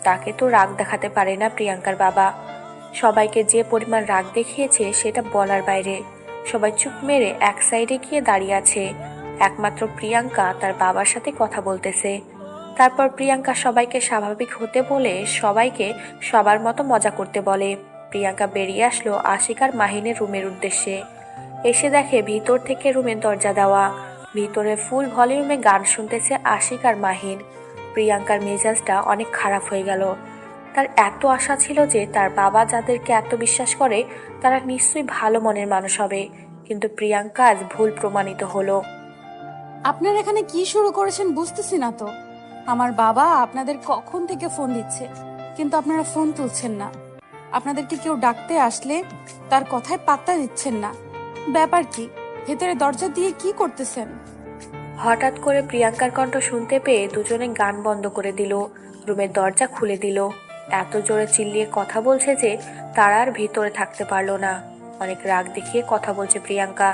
তাকে তো রাগ দেখাতে পারে না প্রিয়াঙ্কার বাবা। সবাইকে যে পরিমাণ রাগ দেখিয়েছে সেটা বলার বাইরে। সবাই চুপ মেরে এক সাইডে গিয়ে দাঁড়িয়ে আছে। একমাত্র প্রিয়াঙ্কা তার বাবার সাথে কথা বলতেছে। তারপর প্রিয়াঙ্কা সবাইকে স্বাভাবিক হতে বলে সবাইকে সবার মতো মজা করতে বলে। প্রিয়াঙ্কা বেরিয়ে আসলো আশিক আর মাহিনের রুমের উদ্দেশ্যে। এসে দেখে ভিতর থেকে রুমের দরজা দেওয়া, ভিতরে ফুল ভলিউমে গান শুনতেছে আশিক আর মাহিন। প্রিয়াঙ্কার মেজাজটা অনেক খারাপ হয়ে গেল। তার এত আশা ছিল যে তার বাবা যাদেরকে এত বিশ্বাস করে তারা নিশ্চয়ই ভালো মনের মানুষ হবে, কিন্তু প্রিয়াঙ্কা আজ ভুল প্রমাণিত হলো। আপনারা এখানে কি শুরু করেছেন বুঝতেছি না তো। আমার বাবা আপনাদের কখন থেকে ফোন দিচ্ছে, কিন্তু আপনারা ফোন তুলছেন না। আপনাদেরকে কেউ ডাকতে আসলে তার কথায় পাত্তা দিচ্ছেন না। ব্যাপার কি? ভেতরে দরজা দিয়ে কি করতেছেন? হঠাৎ করে প্রিয়াঙ্কার কণ্ঠ শুনতে পেয়ে দুজনে গান বন্ধ করে দিল, রুমের দরজা খুলে দিল। এত জোরে চিল্লিয়ে কথা বলছে যে তারা আর ভিতরে থাকতে পারলো না। অনেক রাগ দেখিয়ে কথা বলছে প্রিয়াঙ্কা,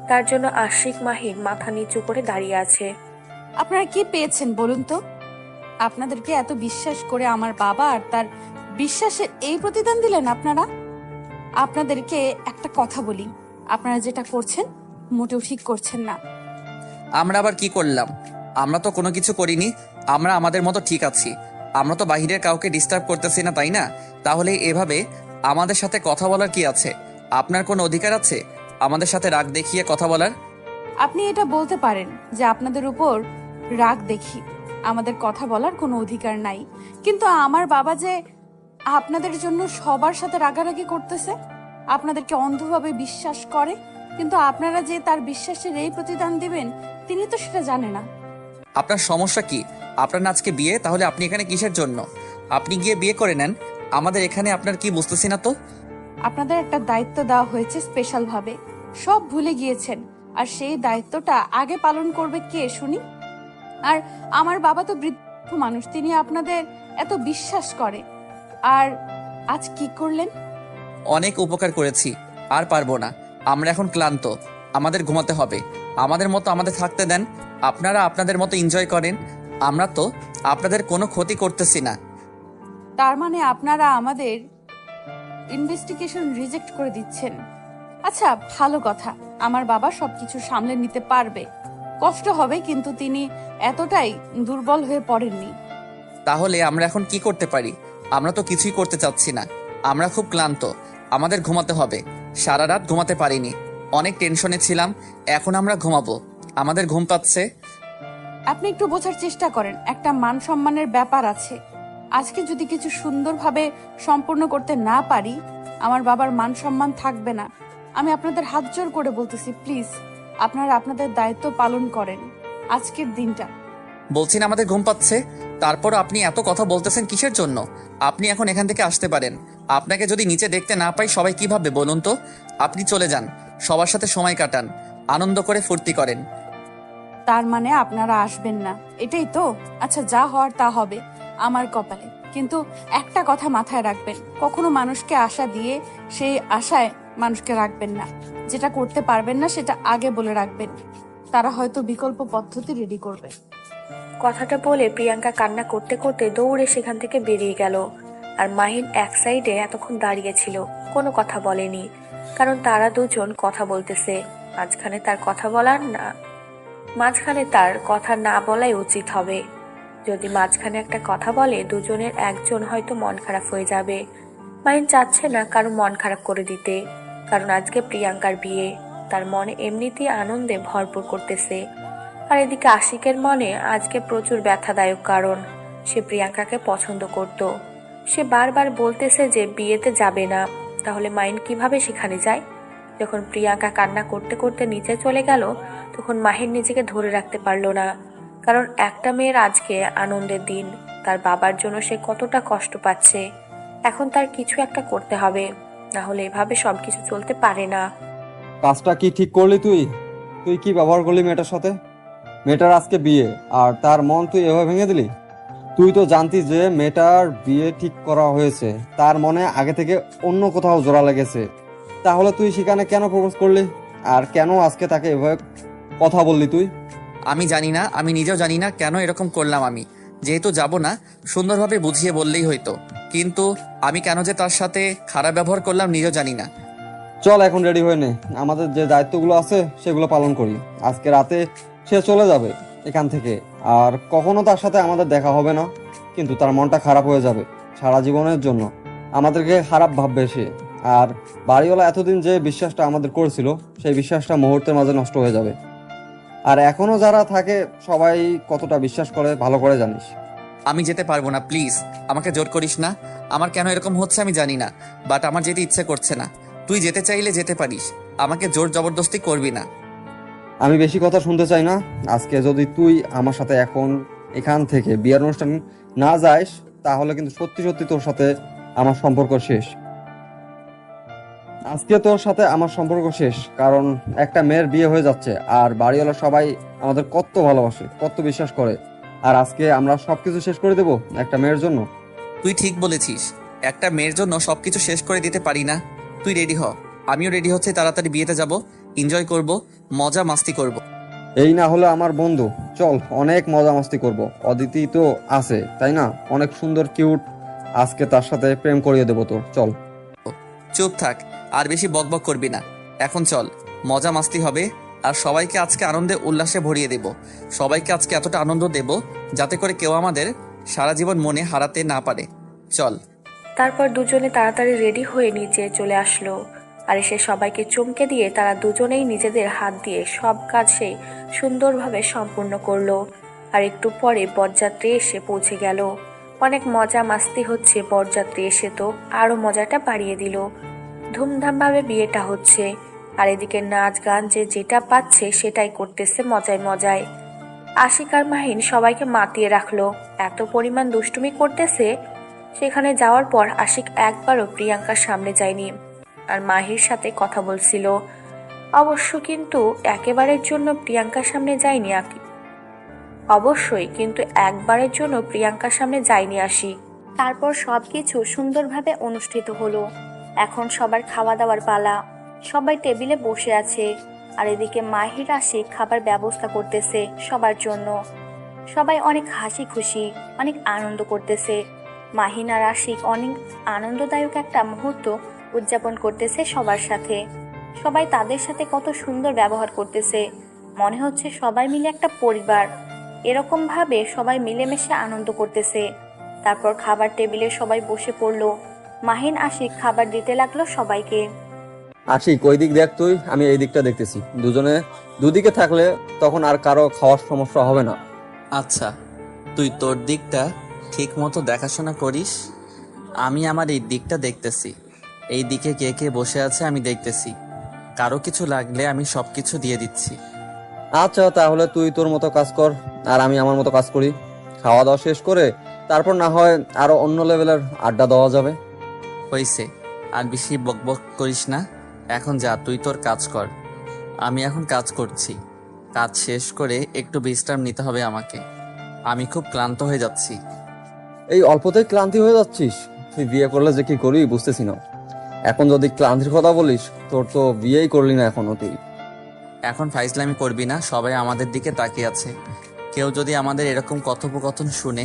তার জন্য আশিক মাহিন মাথা নিচু করে দাঁড়িয়ে আছে। আপনারা কি পেয়েছেন বলুন তো? আপনাদেরকে এত বিশ্বাস করে আমার বাবা আর তার বিশ্বাসের এই প্রতিদান দিলেন আপনারা। আপনাদেরকে একটা কথা বলি, আপনারা যেটা করছেন মোটেও ঠিক করছেন না। আমরা আবার কি করলাম? আমরা তো কোনো কিছু করিনি, আমরা আমাদের মতো ঠিক আছি। আমরা তো বাহিরের কাউকে ডিস্টার্ব করতেছি না, তাই না? তাহলে এভাবে আমাদের সাথে কথা বলার কি আছে? আপনার কোনো অধিকার আছে আমাদের সাথে রাগ দেখিয়ে কথা বলার? আপনি এটা বলতে পারেন যে আপনাদের উপর রাগ দেখি আমাদের কথা বলার কোনো অধিকার নাই, কিন্তু আমার বাবা যে আপনাদের জন্য সবার সাথে রাগারাগি করতেছে, আপনাদেরকে অন্ধভাবে বিশ্বাস করে, কিন্তু আপনারা যে তার বিশ্বাসের এই প্রতিদান দিবেন তিনি তো সেটা জানে না। আপনার সমস্যা কি? আপনার না আজকে বিয়ে, তাহলে আপনি এখানে কিসের জন্য? আপনি গিয়ে বিয়ে করে নেন। আমাদের এখানে আপনার কি বুঝতেছি না তো। আপনাদের একটা দায়িত্ব দেওয়া হয়েছে স্পেশাল ভাবে, সব ভুলে গিয়েছেন। আর সেই দায়িত্বটা আগে পালন করবে কে শুনি? আর আমার বাবা তো বৃদ্ধ মানুষ, তিনি আপনাদের এত বিশ্বাস করে, আর আজ কি করলেন? অনেক উপকার করেছি, আর পারবো না। আমরা এখন ক্লান্ত, আমাদের ঘুমাতে হবে। আমাদের মতো আমাদের থাকতে দেন। আপনারা আপনাদের মতো এনজয় করেন। আমরা তো আপনাদের কোনো ক্ষতি করতেছি না। তার মানে আপনারা আমাদের ইনভেস্টিগেশন রিজেক্ট করে দিচ্ছেন। আচ্ছা, ভালো কথা, আমার বাবা সবকিছু সামলে নিতে পারবে। কষ্ট হবে, কিন্তু তিনি এতটাই দুর্বল হয়ে পড়েননি। তাহলে আমরা এখন কি করতে পারি? আমরা তো কিছুই করতে চাচ্ছি না। আমরা খুব ক্লান্ত, আমাদের ঘুমাতে হবে। সারা রাত ঘুমাতে পারিনি, অনেক টেনশনে ছিলাম। এখন আমরা ঘুমাবো, আমাদের ঘুম পাচ্ছে। আপনি একটু বোঝার চেষ্টা করেন, একটা মান সম্মানের ব্যাপার আছে। আজকে যদি কিছু সুন্দরভাবে সম্পূর্ণ করতে না পারি, আমার বাবার মান সম্মান থাকবে না। আমি আপনাদের হাত জোর করে বলতেছি, প্লিজ আপনারা আপনাদের দায়িত্ব পালন করেন আজকের দিনটা। বলছি না আমাদের ঘুম পাচ্ছে, তারপর আপনি এত কথা বলতেছেন কিসের জন্য? আপনি এখন এখান থেকে আসতে পারেন। আপনাকে যদি নিচে দেখতে না পাই সবাই কি ভাববে বলুন তো? আপনি চলে যান, সবার সাথে সময় কাটান, আনন্দ করে ফুর্তি করেন। তার মানে আপনারা আসবেন না, এটাই তো? আচ্ছা, যা হওয়ার তা হবে আমার কপালে। কিন্তু একটা কথা মাথায় রাখবেন, কখনো মানুষকে আশা দিয়ে সেই আশায় মানুষকে রাখবেন না। যেটা করতে পারবেন না সেটা আগে বলে রাখবেন, তারা হয়তো বিকল্প পদ্ধতি রেডি করবে। কথাটা বলে প্রিয়াঙ্কা কান্না করতে করতে দৌড়ে সেখান থেকে বেরিয়ে গেল। আর মাহিন এক সাইডে এতক্ষণ দাঁড়িয়েছিল, কোনো কথা বলেনি, কারণ তারা দুজন কথা বলতেছে। মাঝখানে তার কথা না বলাই উচিত হবে। যদি মাঝখানে একটা কথা বলে দুজনের একজন হয়তো মন খারাপ হয়ে যাবে। মাহিন চাচ্ছে না কারো মন খারাপ করে দিতে, কারণ আজকে প্রিয়াঙ্কার বিয়ে, তার মনে এমনিতেই আনন্দে ভরপুর করতেছে। আর এদিকে আশিকের মনে আজকে প্রচুর ব্যথাদায়ক, কারণ সে প্রিয়াঙ্কাকে পছন্দ করত। সে বারবার বলতেছে যে বিয়েতে যাবে না, তাহলে মাহিন কিভাবে সেখানে যায়? যখন প্রিয়াঙ্কা কান্না করতে করতে নিচে চলে গেল, তখন মাহিন নিজেকে ধরে রাখতে পারল না, কারণ একটা মেয়ের আজকে আনন্দের দিন, তার বাবার জন্য সে কতটা কষ্ট পাচ্ছে। এখন তার কিছু একটা করতে হবে, না হলে এভাবে সবকিছু চলতে পারে না। কাজটা কি ঠিক করলি তুই? তুই কি ব্যবহার করলি মেয়েটার সাথে? মেয়েটার আজকে বিয়ে, আর তার মন তুই এভাবে ভেঙে দিলি? তুই তো জানতিস যে মেয়েটার বিয়ে ঠিক করা হয়েছে, তার মনে আগে থেকে অন্য কোথাও জোড়া লেগেছে। তাহলে তুই সেখানে কেন প্রপোজ করলি? আর কেন আজকে তাকে এভাবে কথা বললি তুই? আমি জানি না, আমি নিজেও জানি না কেন এরকম করলাম। আমি যেহেতু যাব না, সুন্দরভাবে বুঝিয়ে বললেই হইতো, কিন্তু আমি কেন যে তার সাথে খারাপ ব্যবহার করলাম নিজেও জানি না। চল এখন রেডি হয়ে নে, আমাদের যে দায়িত্বগুলো আছে সেগুলো পালন করি। আজকে রাতে সে চলে যাবে এখান থেকে, আর কখনো তার সাথে আমাদের দেখা হবে না, কিন্তু তার মনটা খারাপ হয়ে যাবে সারা জীবনের জন্য। আমাদেরকে খারাপ ভাববে সে। আর বাড়িওয়ালা এতদিন যে বিশ্বাসটা আমাদের করেছিল, সেই বিশ্বাসটা মুহূর্তের মাঝে নষ্ট হয়ে যাবে। আর এখনো যারা থাকে সবাই কতটা বিশ্বাস করে ভালো করে জানিস। আমি যেতে পারবো না, প্লিজ আমাকে জোর করিস না। আমার কেন এরকম হচ্ছে আমি জানি না, বাট আমার যেতে ইচ্ছে করছে না। তুই যেতে চাইলে যেতে পারিস, আমাকে জোর জবরদস্তি করবি না। আমি বেশি কথা শুনতে চাই না। আজকে যদি তুই আমার সাথে এখন এখান থেকে বিয়ের অনুষ্ঠান না যাস, তাহলে কিন্তু সত্যি সত্যি তোর সাথে আমার সম্পর্ক শেষ। আজকে তোর সাথে আমার সম্পর্ক শেষ, কারণ একটা মেয়ের বিয়ে হয়ে যাচ্ছে, আর বাড়িওয়ালা সবাই আমাদের কত ভালোবাসে, কত বিশ্বাস করে, আর আজকে আমরা সবকিছু শেষ করে দেব একটা মেয়ের জন্য। তুই ঠিক বলেছিস, একটা মেয়ের জন্য সবকিছু শেষ করে দিতে পারি না। তুই রেডি হ, আমিও রেডি হচ্ছি। তাড়াতাড়ি বিয়েতে যাব, এনজয় করব, মজা মাস্তি করব। এই না হলে আমার বন্ধু, চল অনেক মজা মাস্তি করব। অদিতি তো আছে তাই না, অনেক সুন্দর কিউট, আজকে তার সাথে প্রেম করিয়ে দেবো তোর। চল। চুপ থাক, আর বেশি বকবক করবি না। এখন চল, মজা মাস্তি হবে, আর সবাইকে আজকে আনন্দে উল্লাসে ভরিয়ে দেব। সবাইকে আজকে এতটা আনন্দ দেব যাতে করে কেউ আমাদের সারা জীবন মনে হারাতে না পারে। চল। তারপর দুজনে তাড়াতাড়ি রেডি হয়ে নিচে চলে আসলো। আর এসে সবাইকে চমকে দিয়ে তারা দুজনেই নিজেদের হাত দিয়ে সব কাজ সেই সুন্দরভাবে সম্পূর্ণ করলো। আর একটু পরে বরযাত্রী এসে পৌঁছে গেল। অনেক মজা মাস্তি হচ্ছে, বরযাত্রী এসে তো আরো মজাটা বাড়িয়ে দিল। ধুমধামভাবে বিয়েটা হচ্ছে, আর এদিকে নাচ গান যে যেটা পাচ্ছে সেটাই করতেছে মজায় মজায়। আশিক আর মাহিন সবাইকে মাতিয়ে রাখলো, এত পরিমাণ দুষ্টুমি করতেছে। সেখানে যাওয়ার পর আশিক একবারও প্রিয়াঙ্কার সামনে যায়নি, আর মাহির সাথে কথা বলছিল অবশ্য, কিন্তু একেবারের জন্য প্রিয়াঙ্কার সামনে যায়নি কিন্তু একবারের জন্য প্রিয়াঙ্কার সামনে যায়নি আশিক। তারপর সবকিছু সুন্দরভাবে অনুষ্ঠিত হলো। এখন সবার খাওয়া দাওয়ার পালা, সবাই টেবিলে বসে আছে। আর এদিকে মাহির আশিক খাবার ব্যবস্থা করতেছে সবার জন্য। সবাই অনেক হাসি খুশি, অনেক আনন্দ করতেছে। মাহিন আর আশিক অনেক আনন্দদায়ক একটা মুহূর্ত উদযাপন করতেছে সবার সাথে। সবাই তাদের সাথে কত সুন্দর ব্যবহার করতেছে, মনে হচ্ছে সবাই মিলে একটা পরিবার। এরকম ভাবে সবাই মিলেমিশে আনন্দ করতেছে। তারপর খাবার টেবিলে সবাই বসে পড়লো। মাহিন আশিক খাবার দিতে লাগলো সবাইকে। আশিক ওই দিক দেখ তুই, আমি এই দিকটা দেখতেছি। দুজনে দুদিকে থাকলে তখন আর কারো খাওয়ার সমস্যা হবে না। আচ্ছা, তুই তোর দিকটা ঠিক মতো দেখাশোনা করিস, আমি আমার এই দিকটা দেখতেছি। এই দিকে কে কে বসে আছে আমি দেখতেছি। কারো কিছু লাগলে আমি সব কিছু দিয়ে দিচ্ছি। আচ্ছা, তাহলে তুই তোর মতো কাজ কর আর আমি আমার মতো কাজ করি। খাওয়া দাওয়া শেষ করে তারপর না হয় আরো অন্য লেভেলের আড্ডা দেওয়া যাবে। হয়েছে, আর বেশি বকবক করিস না। এখন যা, তুই তোর কাজ কর। আমি এখন কাজ করছি। কাজ শেষ করে একটু বিশ্রাম নিতে হবে আমাকে। আমি খুব ক্লান্ত হয়ে যাচ্ছি। এই অল্পতেই ক্লান্তি হয়ে যাচ্ছিস? তুই বিয়ে করলে যে কি করবি বুঝতেছি না। এখন যদি ক্লান্তির কথা বলিস, তোর তো বিয়েই করলি না এখনো তুই। এখন ফাইজলামি করবি না, সবাই আমাদের দিকে তাকিয়ে আছে। কেউ যদি আমাদের এরকম কথোপকথন শুনে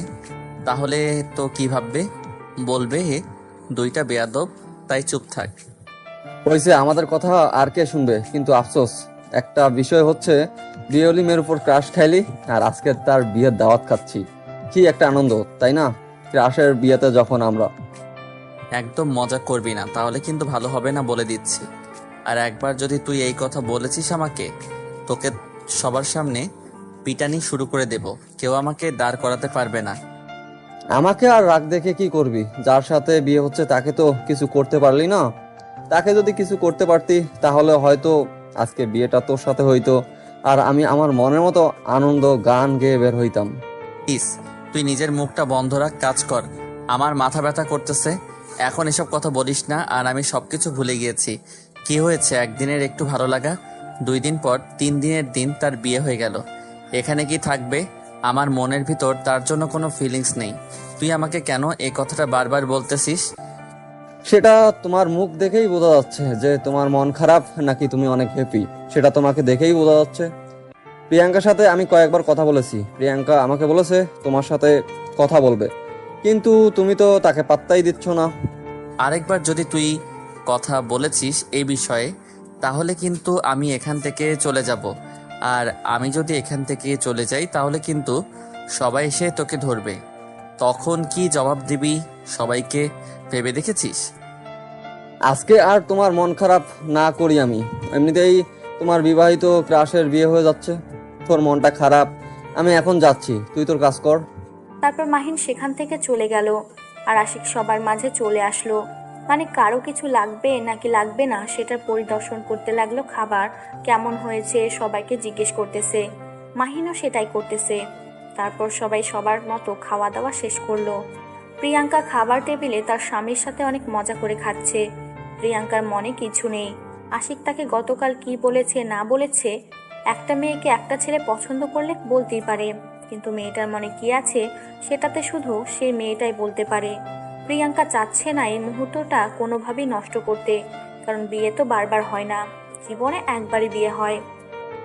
তাহলে তো কি ভাববে? বলবে দুইটা বেয়াদব, তাই চুপ থাক। হয়েছে, আমাদের কথা আর কে শুনবে? কিন্তু আফসোস একটা বিষয় হচ্ছে, বিয়েলি মেয়ের উপর ক্রাশ খাইলি আর আজকে তার বিয়ের দাওয়াত খাচ্ছি। কি একটা আনন্দ, তাই না? ক্রাশের বিয়েতে যখন আমরা। একদম মজা করবি না, তাহলে কিন্তু ভালো হবে না বলে দিচ্ছি। আর একবার যদি তুই এই কথা বলেছিস আমাকে, তোকে সবার সামনে পিটানি শুরু করে দেব। কেউ আমাকে দাঁড় করাতে পারবে না। আমাকে আর রাগ দেখে কি করবি? যার সাথে বিয়ে হচ্ছে তাকে তো কিছু করতে পারলি না। তাকে যদি কিছু করতে পারতি তাহলে হয়তো আজকে বিয়েটা তোর সাথে হইতো, আর আমি আমার মনের মতো আনন্দ গান গেয়ে বের হইতাম। প্লিজ তুই নিজের মুখটা বন্ধ রাখ, কাজ কর। আমার মাথা ব্যথা করতেছে। এখন এসব কথা বলিস না। আর আমি সবকিছু ভুলে গিয়েছি। কি হয়েছে একদিনের একটু ভালো লাগা, 2 দিন পর 3 দিনের দিন তার বিয়ে হয়ে গেল। এখানে কি থাকবে? আমার মনের ভিতর তার জন্য কোনো ফিলিংস নেই। তুই আমাকে কেন এই কথাটা বারবার বলতেছিস? সেটা তোমার মুখ দেখেই বোঝা যাচ্ছে যে তোমার মন খারাপ নাকি তুমি অনেক হ্যাপি। সেটা তোমাকে দেখেই বোঝা যাচ্ছে। প্রিয়াঙ্কার সাথে আমি কয়েকবার কথা বলেছি। প্রিয়াঙ্কা আমাকে বলেছে তোমার সাথে কথা বলবে, কিন্তু তুমি তো তাকে পাত্তাই দিচ্ছ না। আরেকবার যদি তুই কথা বলেছিস এই বিষয়ে, তাহলে কিন্তু আমি এখান থেকে চলে যাব। আর আমি যদি এখান থেকে চলে যাই তাহলে কিন্তু সবাই এসে তোকে ধরবে। তখন কি জবাব দিবি সবাইকে ভেবে দেখেছিস? আজকে আর তোমার মন খারাপ না করি আমি। এমনিতেই তোমার বিবাহিত ক্রাশের বিয়ে হয়ে যাচ্ছে, তোর মনটা খারাপ। আমি এখন যাচ্ছি, তুই তোর কাজ কর। তারপর মাহিন সেখান থেকে চলে গেল। আর আশিক সবার মাঝে চলে আসলো। মানে কারো কিছু লাগবে নাকি লাগবে না সেটার পরিদর্শন করতে লাগলো। খাবার কেমন হয়েছে সবাইকে জিজ্ঞেস করতেছে। মাহিনও সেটাই করতেছে। তারপর সবাই সবার মতো খাওয়া দাওয়া শেষ করলো। প্রিয়াঙ্কা খাবার টেবিলে তার স্বামীর সাথে অনেক মজা করে খাচ্ছে। প্রিয়াঙ্কার মনে কিছু নেই। আশিক তাকে গতকাল কি বলেছে না বলেছে। একটা মেয়েকে একটা ছেলে পছন্দ করলে বলতেই পারে, কিন্তু মেয়েটার মনে কি আছে সেটাতে শুধু সেই মেয়েটাই বলতে পারে। প্রিয়াঙ্কা চাচ্ছে না এই মুহূর্তটা কোনোভাবেই নষ্ট করতে, কারণ বিয়ে তো বারবার হয় না, জীবনে একবারই বিয়ে হয়।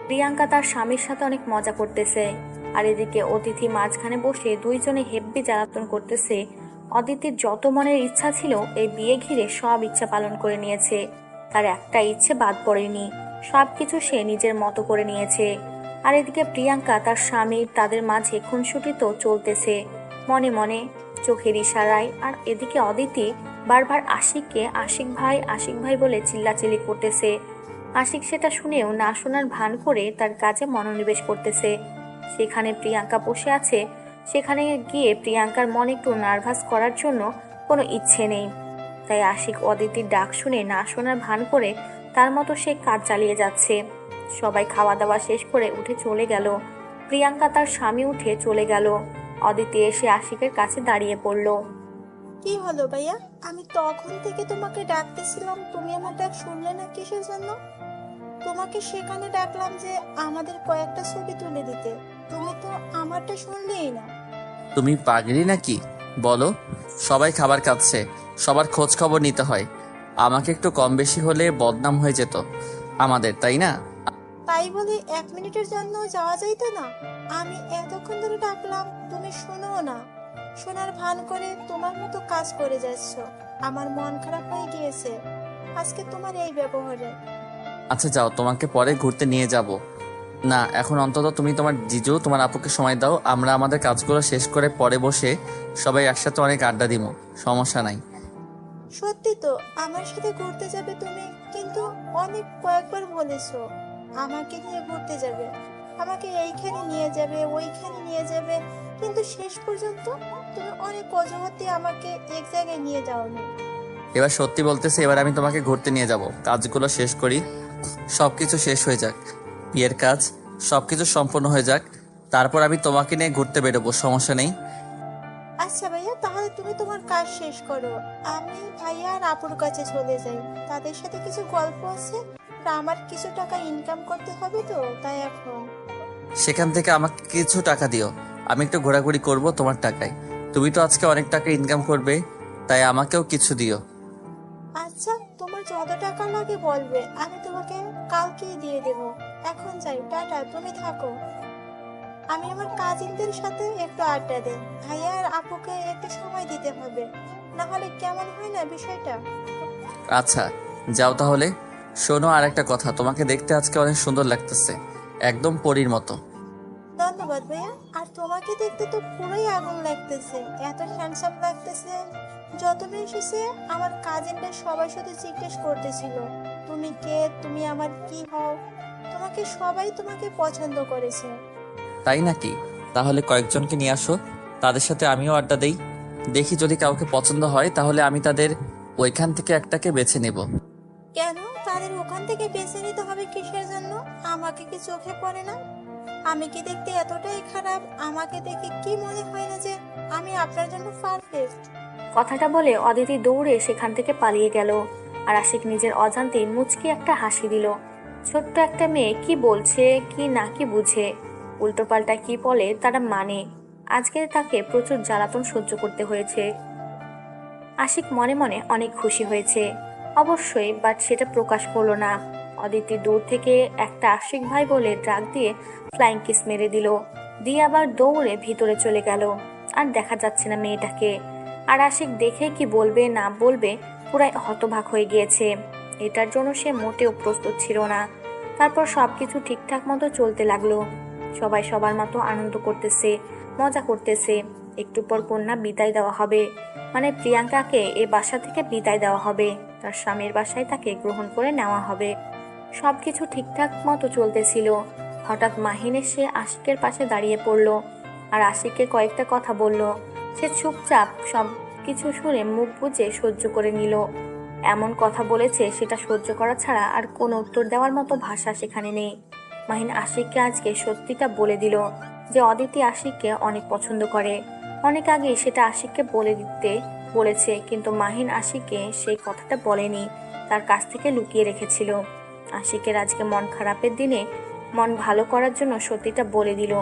প্রিয়াঙ্কা তার স্বামীর সাথে অনেক মজা করতেছে। আর এদিকে অতিথি মাঝখানে বসে দুইজনে হেব্বি জ্বালাতন করতেছে। অদিতির যত মনের ইচ্ছা ছিল এই বিয়ে ঘিরে সব ইচ্ছা পালন করে নিয়েছে। তার একটা ইচ্ছে বাদ পড়েনি, সবকিছু সে নিজের মতো করে নিয়েছে। আর এদিকে প্রিয়াঙ্কা তার স্বামীর তাদের মাঝে খুনসুটি তো চলতেছে মনে মনে, চোখের ইশারায়। আর এদিকে অদিতি বারবার আশিককে আশিক ভাই বলে চিল্লাচিল্লি করতেছে। আশিক সেটা শুনেও না শোনার ভান করে তার কাজে মনোনিবেশ করতেছে। সেখানে প্রিয়াঙ্কা বসে আছে। সেখানে গিয়ে প্রিয়াঙ্কার মনে একটু নার্ভাস করার জন্য কোনো ইচ্ছে নেই। তাই আশিক অদিতির ডাক শুনে না শোনার ভান করে তার মতো সে কাজ চালিয়ে যাচ্ছে। সবাই খাওয়া দাওয়া শেষ করে উঠে চলে গেল। প্রিয়াঙ্কা তার স্বামী উঠে চলে গেল। অদিতি এসে আশিকের কাছে দাঁড়িয়ে পড়ল। কি হলো ভাইয়া? আমি তখন থেকে তোমাকে ডাকতেছিলাম, তুমি আমার ডাক শুনলে না কিসের জন্য? তোমাকে সেখানে ডাকলাম যে আমাদের কয়েকটা ছবি তুলে দিতে, তুমি তো আমারটা শুনলেই না। তুমি পাগলি নাকি? বলো। সবাই খাবার খাচ্ছে, সবার খোঁজ খবর নিতে হয়। আমাকে একটু কম বেশি হলে বদনাম হয়ে যেত আমাদের, তাই না? তাই বলে 1 মিনিটের জন্য যাওয়া যাইতো না? আমি এতক্ষণ ধরে ডাকলাম, তুমি শোনো না, শোনার ভান করে তোমার মতো কাজ করে যাচ্ছ। আমার মন খারাপ হয়ে গিয়েছে আজকে তোমার এই ব্যবহারে। আচ্ছা যাও, তোমাকে পরে ঘুরতে নিয়ে যাব। না, এখন অন্তত তুমি তোমার জিজু তোমার আপুকে সময় দাও। আমরা আমাদের কাজগুলো শেষ করে পরে বসে সবাই একসাথে অনেক আড্ডা দিব, সমস্যা নাই। সত্যি তো আমার সাথে ঘুরতে যাবে তুমি, কিন্তু অনেক কয়েকবার বলেছো আমাকে নিয়ে ঘুরতে যাবে, আমাকে এইখানে নিয়ে যাবে ওইখানে নিয়ে যাবে, কিন্তু শেষ পর্যন্ত তুমি অনেক অজুহাত দিয়ে আমাকে এক জায়গায় নিয়ে যাওনি। এবার সত্যি বলতেছি, এবার আমি তোমাকে ঘুরতে নিয়ে যাব। কাজগুলো শেষ করি, সব কিছু শেষ হয়ে যাক, বিয়ের কাজ সব কিছু সম্পন্ন হয়ে যাক, তারপর আমি তোমাকে নিয়ে ঘুরতে বেরোবো, সমস্যা নেই। আচ্ছা ভাইয়া, তাহলে তুমি তোমার কাজ শেষ করো, আমি ভাইয়া আর আপুর কাছে চলে যাই। তাদের সাথে কিছু গল্প আছে, আর আমার কিছু টাকা ইনকাম করতে হবে, তো তাই এখন। সেখান থেকে আমাকে কিছু টাকা দিও, আমি একটু ঘোরাঘুরি করব তোমার টাকায়। তুমি তো আজকে অনেক টাকা ইনকাম করবে, তাই আমাকেও কিছু দিও। আচ্ছা, তোমার যত টাকা লাগে বলবে, আমি তোমাকে কালকেই দিয়ে দেব। এখন যাই, টাটা, তুমি থাকো। আমি আমার কাজিনদের সাথে একটু আড্ডা দেই। ভাইয়া আর আপুকে একটু সময় দিতে হবে, না হলে কেমন হয় না বিষয়টা। আচ্ছা, যাও তাহলে। শোনো, আর একটা কথা, তোমাকে দেখতে আজকে অনেক সুন্দর লাগতেছে, একদম পরীর মতো। ধন্যবাদ ভাইয়া। আর তোমাকে দেখতে তো পুরোই আগুন লাগতেছে, এত হ্যান্ডসাম লাগতেছে। যত মেয়ে এসেছে আমার কাজিনরা সবাই শুধু জিজ্ঞেস করতেছিল, তুমি কে, তুমি আমার কি হও। তোমাকে পছন্দ করেছে। তাই নাকি? তাহলে কয়েকজনকে নিয়ে আসো, তাদের সাথে আমিও আড্ডা দেই। দেখি যদি কাউকে পছন্দ হয় তাহলে আমি তাদের ওইখান থেকে একটাকে বেছে নেব। কেন তাদের ওখান থেকে বেছে নিতে হবে কিসের জন্য? আমাকে কি চোখে পড়ে না? আমি কি দেখতে এতটাই খারাপ? আমাকে দেখে কি মনে হয় না যে আমি আপনার জন্য পারফেক্ট? কথাটা বলে অদিতি দৌড়ে সেখান থেকে পালিয়ে গেল। আর আশিক নিজের অজান্তে মুচকি একটা হাসি দিল। ছোট্ট একটা মেয়ে কি বলছে কি না কি বুঝে, উল্টোপাল্টা কি বলে তারা মানে। আজকে তাকে প্রচুর জ্বালাতন সহ্য করতে হয়েছে। আশিক মনে মনে অনেক খুশি হয়েছে অবশ্যই, বাট সেটা প্রকাশ করলো না। অদিতি দূর থেকে একটা আশিক ভাই বলে ডাক দিয়ে ফ্লাইং কিস মেরে দিল, দিয়ে আবার দৌড়ে ভিতরে চলে গেল। আর দেখা যাচ্ছে না মেয়েটাকে। আর আশিক দেখে কি বলবে না বলবে পুরাই হতবাক হয়ে গিয়েছে। এটার জন্য সে মোটেও প্রস্তুত ছিল না। তারপর সবকিছু ঠিকঠাক মতো চলতে লাগলো। সবাই সবার মতো আনন্দ করতেছে, মজা করতেছে। একটু পর কন্যা বিদায় দেওয়া হবে, মানে প্রিয়াঙ্কাকে এ বাসা থেকে বিদায় দেওয়া হবে, তার স্বামীর বাসায় তাকে গ্রহণ করে নেওয়া হবে। সবকিছু ঠিকঠাক মতো চলতেছিল। হঠাৎ মাহিন এসে আশিকের পাশে দাঁড়িয়ে পড়লো আর আশিককে কয়েকটা কথা বলল। সে চুপচাপ সব কিছু শুনে মুখ বুজে সহ্য করে নিল। এমন কথা বলেছে সেটা সহ্য করা ছাড়া আর কোনো উত্তর দেওয়ার মতো ভাষা সেখানে নেই। মাহিন আশিককে আজকে সত্যিটা বলে দিল যে অদিতি আশিককে অনেক পছন্দ করে। অনেক আগে সেটা আশিককে বলে দিতে বলেছে, কিন্তু মাহিন আশিককে সেই কথাটা বলেনি, তার কাছ থেকে লুকিয়ে রেখেছিল। আশিকের আজকে মন খারাপের দিনে মন ভালো করার জন্য সত্যিটা বলে দিল,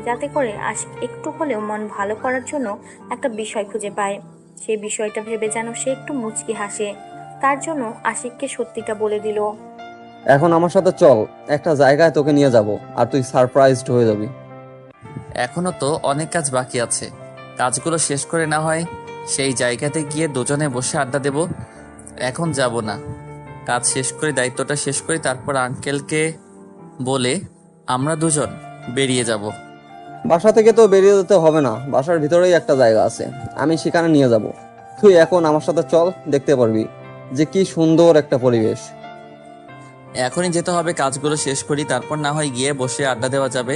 যাতে করে আশিক একটু হলেও মন ভালো করার জন্য একটা বিষয় খুঁজে পায়। সেই বিষয়টা ভেবে যেন সে একটু মুচকি হাসে। তার জন্য আশিককে সত্যিটা বলে দিল। এখন আমার সাথে চল, একটা জায়গায় তোকে নিয়ে যাব, আর তুই সারপ্রাইজড হয়ে যাবি। এখনো তো অনেক কাজ বাকি আছে, কাজগুলো শেষ করে না হয় সেই জায়গাতে গিয়ে দুজনে বসে আড্ডা দেব। এখন যাব না, কাজ শেষ করে দায়িত্বটা শেষ করি, তারপর আঙ্কেলকে বলে আমরা দুজন বেরিয়ে যাব। বাসা থেকে তো বেরিয়ে যেতে হবে না, বাসার ভিতরেই একটা জায়গা আছে, আমি সেখানে নিয়ে যাব। তুই এখন আমার সাথে চল, দেখতে পারবি যে কি সুন্দর একটা পরিবেশ। এখনই যেতে হবে, কাজগুলো শেষ করি, তারপর না হয় গিয়ে বসে আড্ডা দেওয়া যাবে।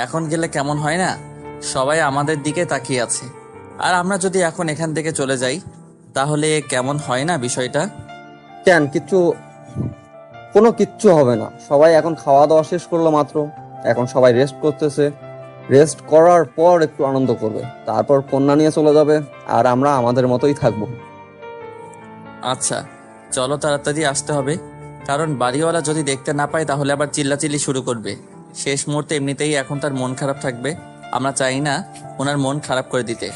এখন গেলে কেমন হয় না? সবাই আমাদের দিকে তাকিয়ে আছে, আর আমরা যদি এখন এখান থেকে চলে যাই তাহলে কেমন হয় না বিষয়টা? কেন, কোনো কিচ্ছু হবে না। সবাই এখন খাওয়া দাওয়া শেষ করলো মাত্র, এখন সবাই রেস্ট করতেছে। রেস্ট করার পর একটু আনন্দ করবে, তারপর কন্যা নিয়ে চলে যাবে, আর আমরা আমাদের মতোই থাকবো। আচ্ছা চলো, তাড়াতাড়ি আসতে হবে, কারণ বাড়িওয়ালা যদি দেখতে না পায় তাহলে আবার চিল্লাচিল্লি শুরু করবে। শেষ মুহূর্তে এমনিতেই এখন তার মন খারাপ থাকবে, আমরা চাই না ওনার মন খারাপ করে দিতে।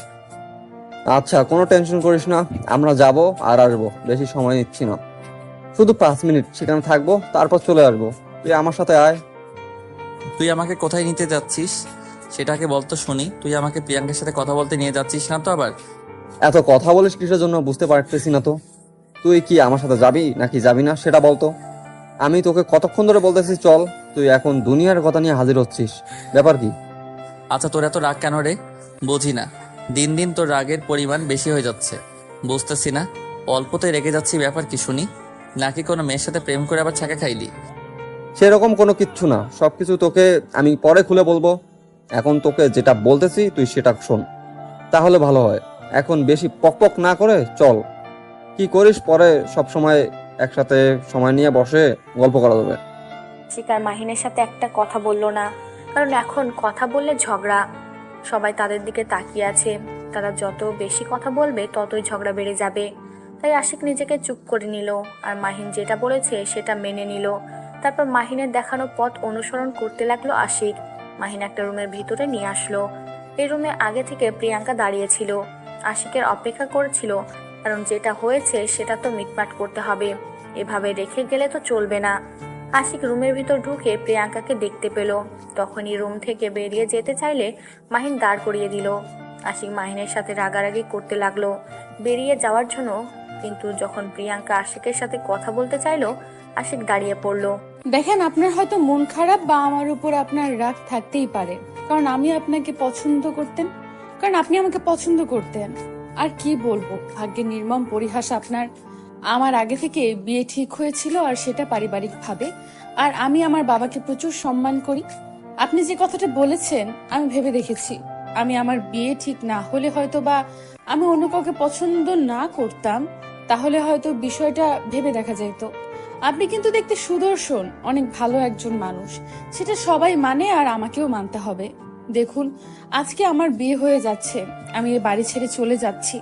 আচ্ছা, কোনো টেনশন করিস না, আমরা যাব আর আসবো, বেশি সময় নিচ্ছি না। শুধু 5 মিনিট সেখানে থাকবো, তারপর চলে আসবো। তুই আমার সাথে আয়। তুই আমাকে কোথায় নিতে যাচ্ছিস সেটাকে বলতো শুনি। তুই আমাকে প্রিয়াঙ্কার সাথে কথা বলতে নিয়ে যাচ্ছিস না তো আবার? এত কথা বলিস কিসের জন্য বুঝতে পারতেছি না তো। তুই কি আমার সাথে যাবি নাকি যাবি না সেটা বলতো। আমি তোকে কতক্ষণ ধরে বলতেছি চল, তুই এখন দুনিয়ার কথা নিয়ে হাজির হচ্ছিস, ব্যাপার কি? আচ্ছা তোর এত রাগ কেন রে? বুঝি না, দিন দিন তোর রাগের পরিমাণ বেশি হয়ে যাচ্ছে, বুঝতেছি না। অল্পতেই রেগে যাচ্ছি, ব্যাপার কি শুনি? নাকি কোনো মেয়ের সাথে প্রেম করে আবার ছাকা খাইলি? সেরকম কোনো কিচ্ছু না, সবকিছু তোকে আমি পরে খুলে বলবো। এখন তোকে যেটা বলতেছি তুই সেটা শোন, তাহলে ভালো হয়। এখন বেশি পকপক না করে চল। কি করিস পরে সব সময় একসাথে সময় নিয়ে বসে গল্প করা যাবে। শিকার মাহিনের সাথে একটা কথা বলল না, কারণ এখন কথা বললে ঝগড়া। সবাই তাদের দিকে তাকিয়ে আছে, তারা যত বেশি কথা বলবে ততই ঝগড়া বেড়ে যাবে। তাই আশিক নিজেকে চুপ করে নিল, আর মাহিন যেটা বলেছে সেটা মেনে নিল। তারপর মাহিনের দেখানো পথ অনুসরণ করতে লাগলো আশিক। মাহিন একটা রুমের ভিতরে নিয়ে আসলো। এই রুমে আগে থেকে প্রিয়াঙ্কা দাঁড়িয়েছিল, আশিকের অপেক্ষা করেছিল, কারণ যেটা হয়েছে সেটা তো মিটমাট করতে হবে, এভাবে রেখে গেলে তো চলবে না। আশিক রুমের ভিতর ঢুকে প্রিয়াঙ্কাকে দেখতে পেল। তখনই রুম থেকে বেরিয়ে যেতে চাইলে মাহিন দাঁড় করিয়ে দিল। আশিক মাহিনের সাথে রাগারাগি করতে লাগলো বেরিয়ে যাওয়ার জন্য, কিন্তু যখন প্রিয়াঙ্কা আশিকের সাথে কথা বলতে চাইলো, আশিক দাঁড়িয়ে পড়ল। দেখেন, আপনার হয়তো মন খারাপ বা আমার উপর আপনার রাগ থাকতেই পারে, কারণ আমি আপনাকে পছন্দ করতেন, কারণ আপনি আমাকে পছন্দ করতেন। আর কি বলবো, ভাগ্যের নির্মম পরিহাস আপনার। আমার আগে থেকে বিয়ে ঠিক হয়েছিল, আর সেটা পারিবারিক ভাবে। আর আমি আমার বাবাকে প্রচুর সম্মান করি। আপনি যে কথাটা বলেছেন আমি ভেবে দেখেছি, আমি আমার বিয়ে ঠিক না হলে হয়তো বা আমি অন্য কাউকে পছন্দ না করতাম, তাহলে হয়তো বিষয়টা ভেবে দেখা যেত। আপনি কিন্তু দেখতে সুদর্শন, অনেক ভালো একজন মানুষ, সেটা সবাই মানে আর আমাকেও মানতে হবে। দেখুন, আজকে আমার বিয়ে হয়ে যাচ্ছে, আমি এই বাড়ি ছেড়ে চলে যাচ্ছি।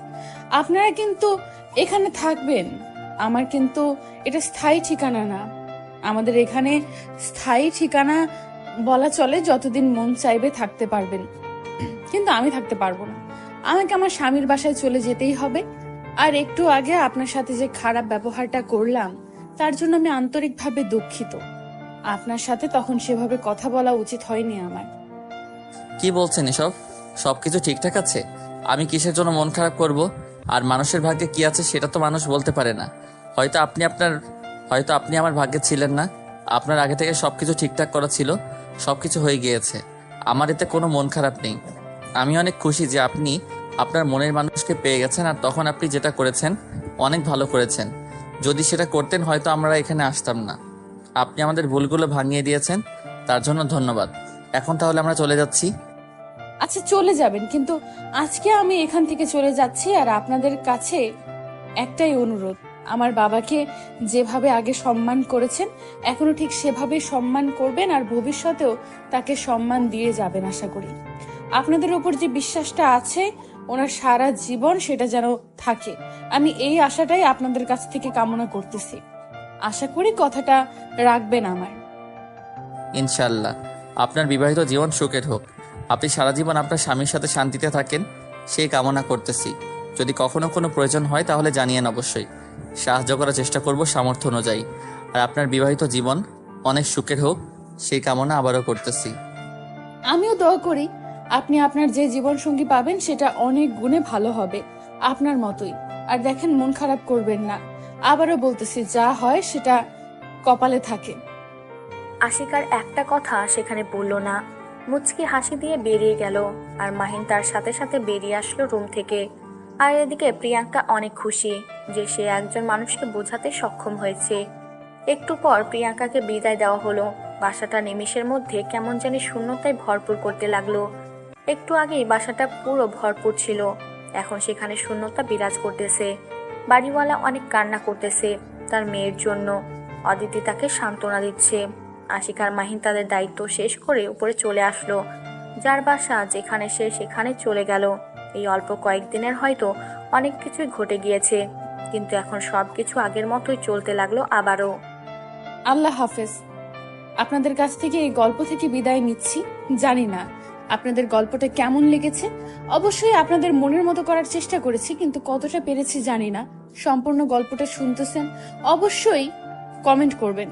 আপনারা কিন্তু এখানে থাকবেন, আমার কিন্তু এটা স্থায়ী ঠিকানা না। আমাদের এখানে স্থায়ী ঠিকানা বলা চলে, যতদিন মন চাইবে থাকতে পারবেন, কিন্তু আমি থাকতে পারবো না। আমাকে আমার স্বামীর বাসায় চলে যেতেই হবে। আর একটু আগে আপনার সাথে যে খারাপ ব্যবহারটা করলাম তার জন্য আমি আন্তরিকভাবে দুঃখিত। আপনার সাথে তখন সেভাবে কথা বলা উচিত হয়নি আমার। কি বলছেন এসব? সবকিছু ঠিকঠাক আছে? আমি কিসের জন্য মন খারাপ করব? আর মানুষের ভাগ্যে কি আছে সেটা তো মানুষ বলতে পারে না। হয়তো আপনি আমার ভাগ্যে ছিলেন না। আপনার আগে থেকে সবকিছু ঠিকঠাক করা ছিল, সবকিছু হয়ে গিয়েছে। আমার এতে কোনো মন খারাপ নেই। আমি অনেক খুশি যে আপনি আপনার মনের মানুষকে পেয়ে গেছেন, আর তখন আপনি যেটা করেছেন অনেক ভালো করেছেন। যদি সেটা করতেন হয়তো আমরা এখানে আসতাম না। আপনি আমাদের ভুলগুলো ভাঙিয়ে দিয়েছেন, তার জন্য ধন্যবাদ। এখন তাহলে আমরা চলে যাচ্ছি। আচ্ছা, চলে যাবেন, কিন্তু আজকে আমি এখান থেকে চলে যাচ্ছি। আর আপনাদের কাছে একটাই অনুরোধ, আমার বাবাকে যেভাবে আগে সম্মান করেছেন এখনো ঠিক সেভাবে সম্মান করবেন, আর ভবিষ্যতেও তাকে সম্মান দিয়ে যাবেন আশা করি। আপনাদের উপর যে বিশ্বাসটা আছে ওনার সারা জীবন সেটা যেন থাকে, আমি এই আশাটাই আপনাদের কাছ থেকে কামনা করতেছি। আশা করি কথাটা রাখবেন আমার। ইনশাল্লাহ আপনার বিবাহিত জীবন সুখের হোক। আপনি সারা জীবন আপনার স্বামীর সাথে শান্তিতে থাকেন, সেই কামনা করতেছি। যদি কখনো কোনো প্রয়োজন হয় তাহলে জানিয়েন, অবশ্যই সাহায্য করার চেষ্টা করব সামর্থ্য অনুযায়ী। আর আপনার বিবাহিত জীবন অনেক সুখের হোক, সেই কামনা আবারও করতেছি। আমিও দোয়া করি আপনি আপনার যে জীবন সঙ্গী পাবেন সেটা অনেক গুণে ভালো হবে, আপনার মতোই। আর দেখেন, মন খারাপ করবেন না। আবারও বলতেছি, যা হয় সেটা কপালে থাকে। আশিক আর একটা কথা সেখানে বলল না, মুচকি হাসি দিয়ে বেরিয়ে গেল। আর মাহিন তার সাথে সাথে বেরিয়ে আসলো রুম থেকে। আর এদিকে প্রিয়াঙ্কা অনেক খুশি যে সে একজন মানুষকে বোঝাতে সক্ষম হয়েছে। একটু পর প্রিয়াঙ্কাকে বিদায় দেওয়া হলো। বাসাটা নিমেষের মধ্যে কেমন জানি শূন্যতায় ভরপুর করতে লাগলো। একটু আগেই বাসাটা পুরো ভরপুর ছিল, এখন সেখানে শূন্যতা বিরাজ করতেছে। বাড়িওয়ালা অনেক কান্না করতেছে তার মেয়ের জন্য। অদিতি তাকে সান্ত্বনা দিচ্ছে। আশিক আর মাহিন তাদের দায়িত্ব শেষ করে উপরে চলে আসলো। যার বাসা যেখানে সে সেখানে চলে গেল। এই অল্প কয়েকদিনের হয়তো অনেক কিছুই ঘটে গিয়েছে, কিন্তু এখন সবকিছু আগের মতোই চলতে লাগলো আবারও। আল্লাহ হাফেজ। আপনাদের কাছ থেকে এই গল্প থেকে বিদায় নিচ্ছি। জানি না আপনাদের গল্পটা কেমন লেগেছে, অবশ্যই আপনাদের মনের মতো করার চেষ্টা করেছি, কিন্তু কতটা পেরেছি জানি না। সম্পূর্ণ গল্পটা শুনতেছেন, অবশ্যই কমেন্ট করবেন,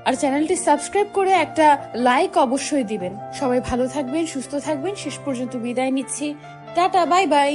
আর চ্যানেলটি সাবস্ক্রাইব করে একটা লাইক অবশ্যই দিবেন। সবাই ভালো থাকবেন, সুস্থ থাকবেন। শেষ পর্যন্ত বিদায় নিচ্ছি। Tata, bye bye.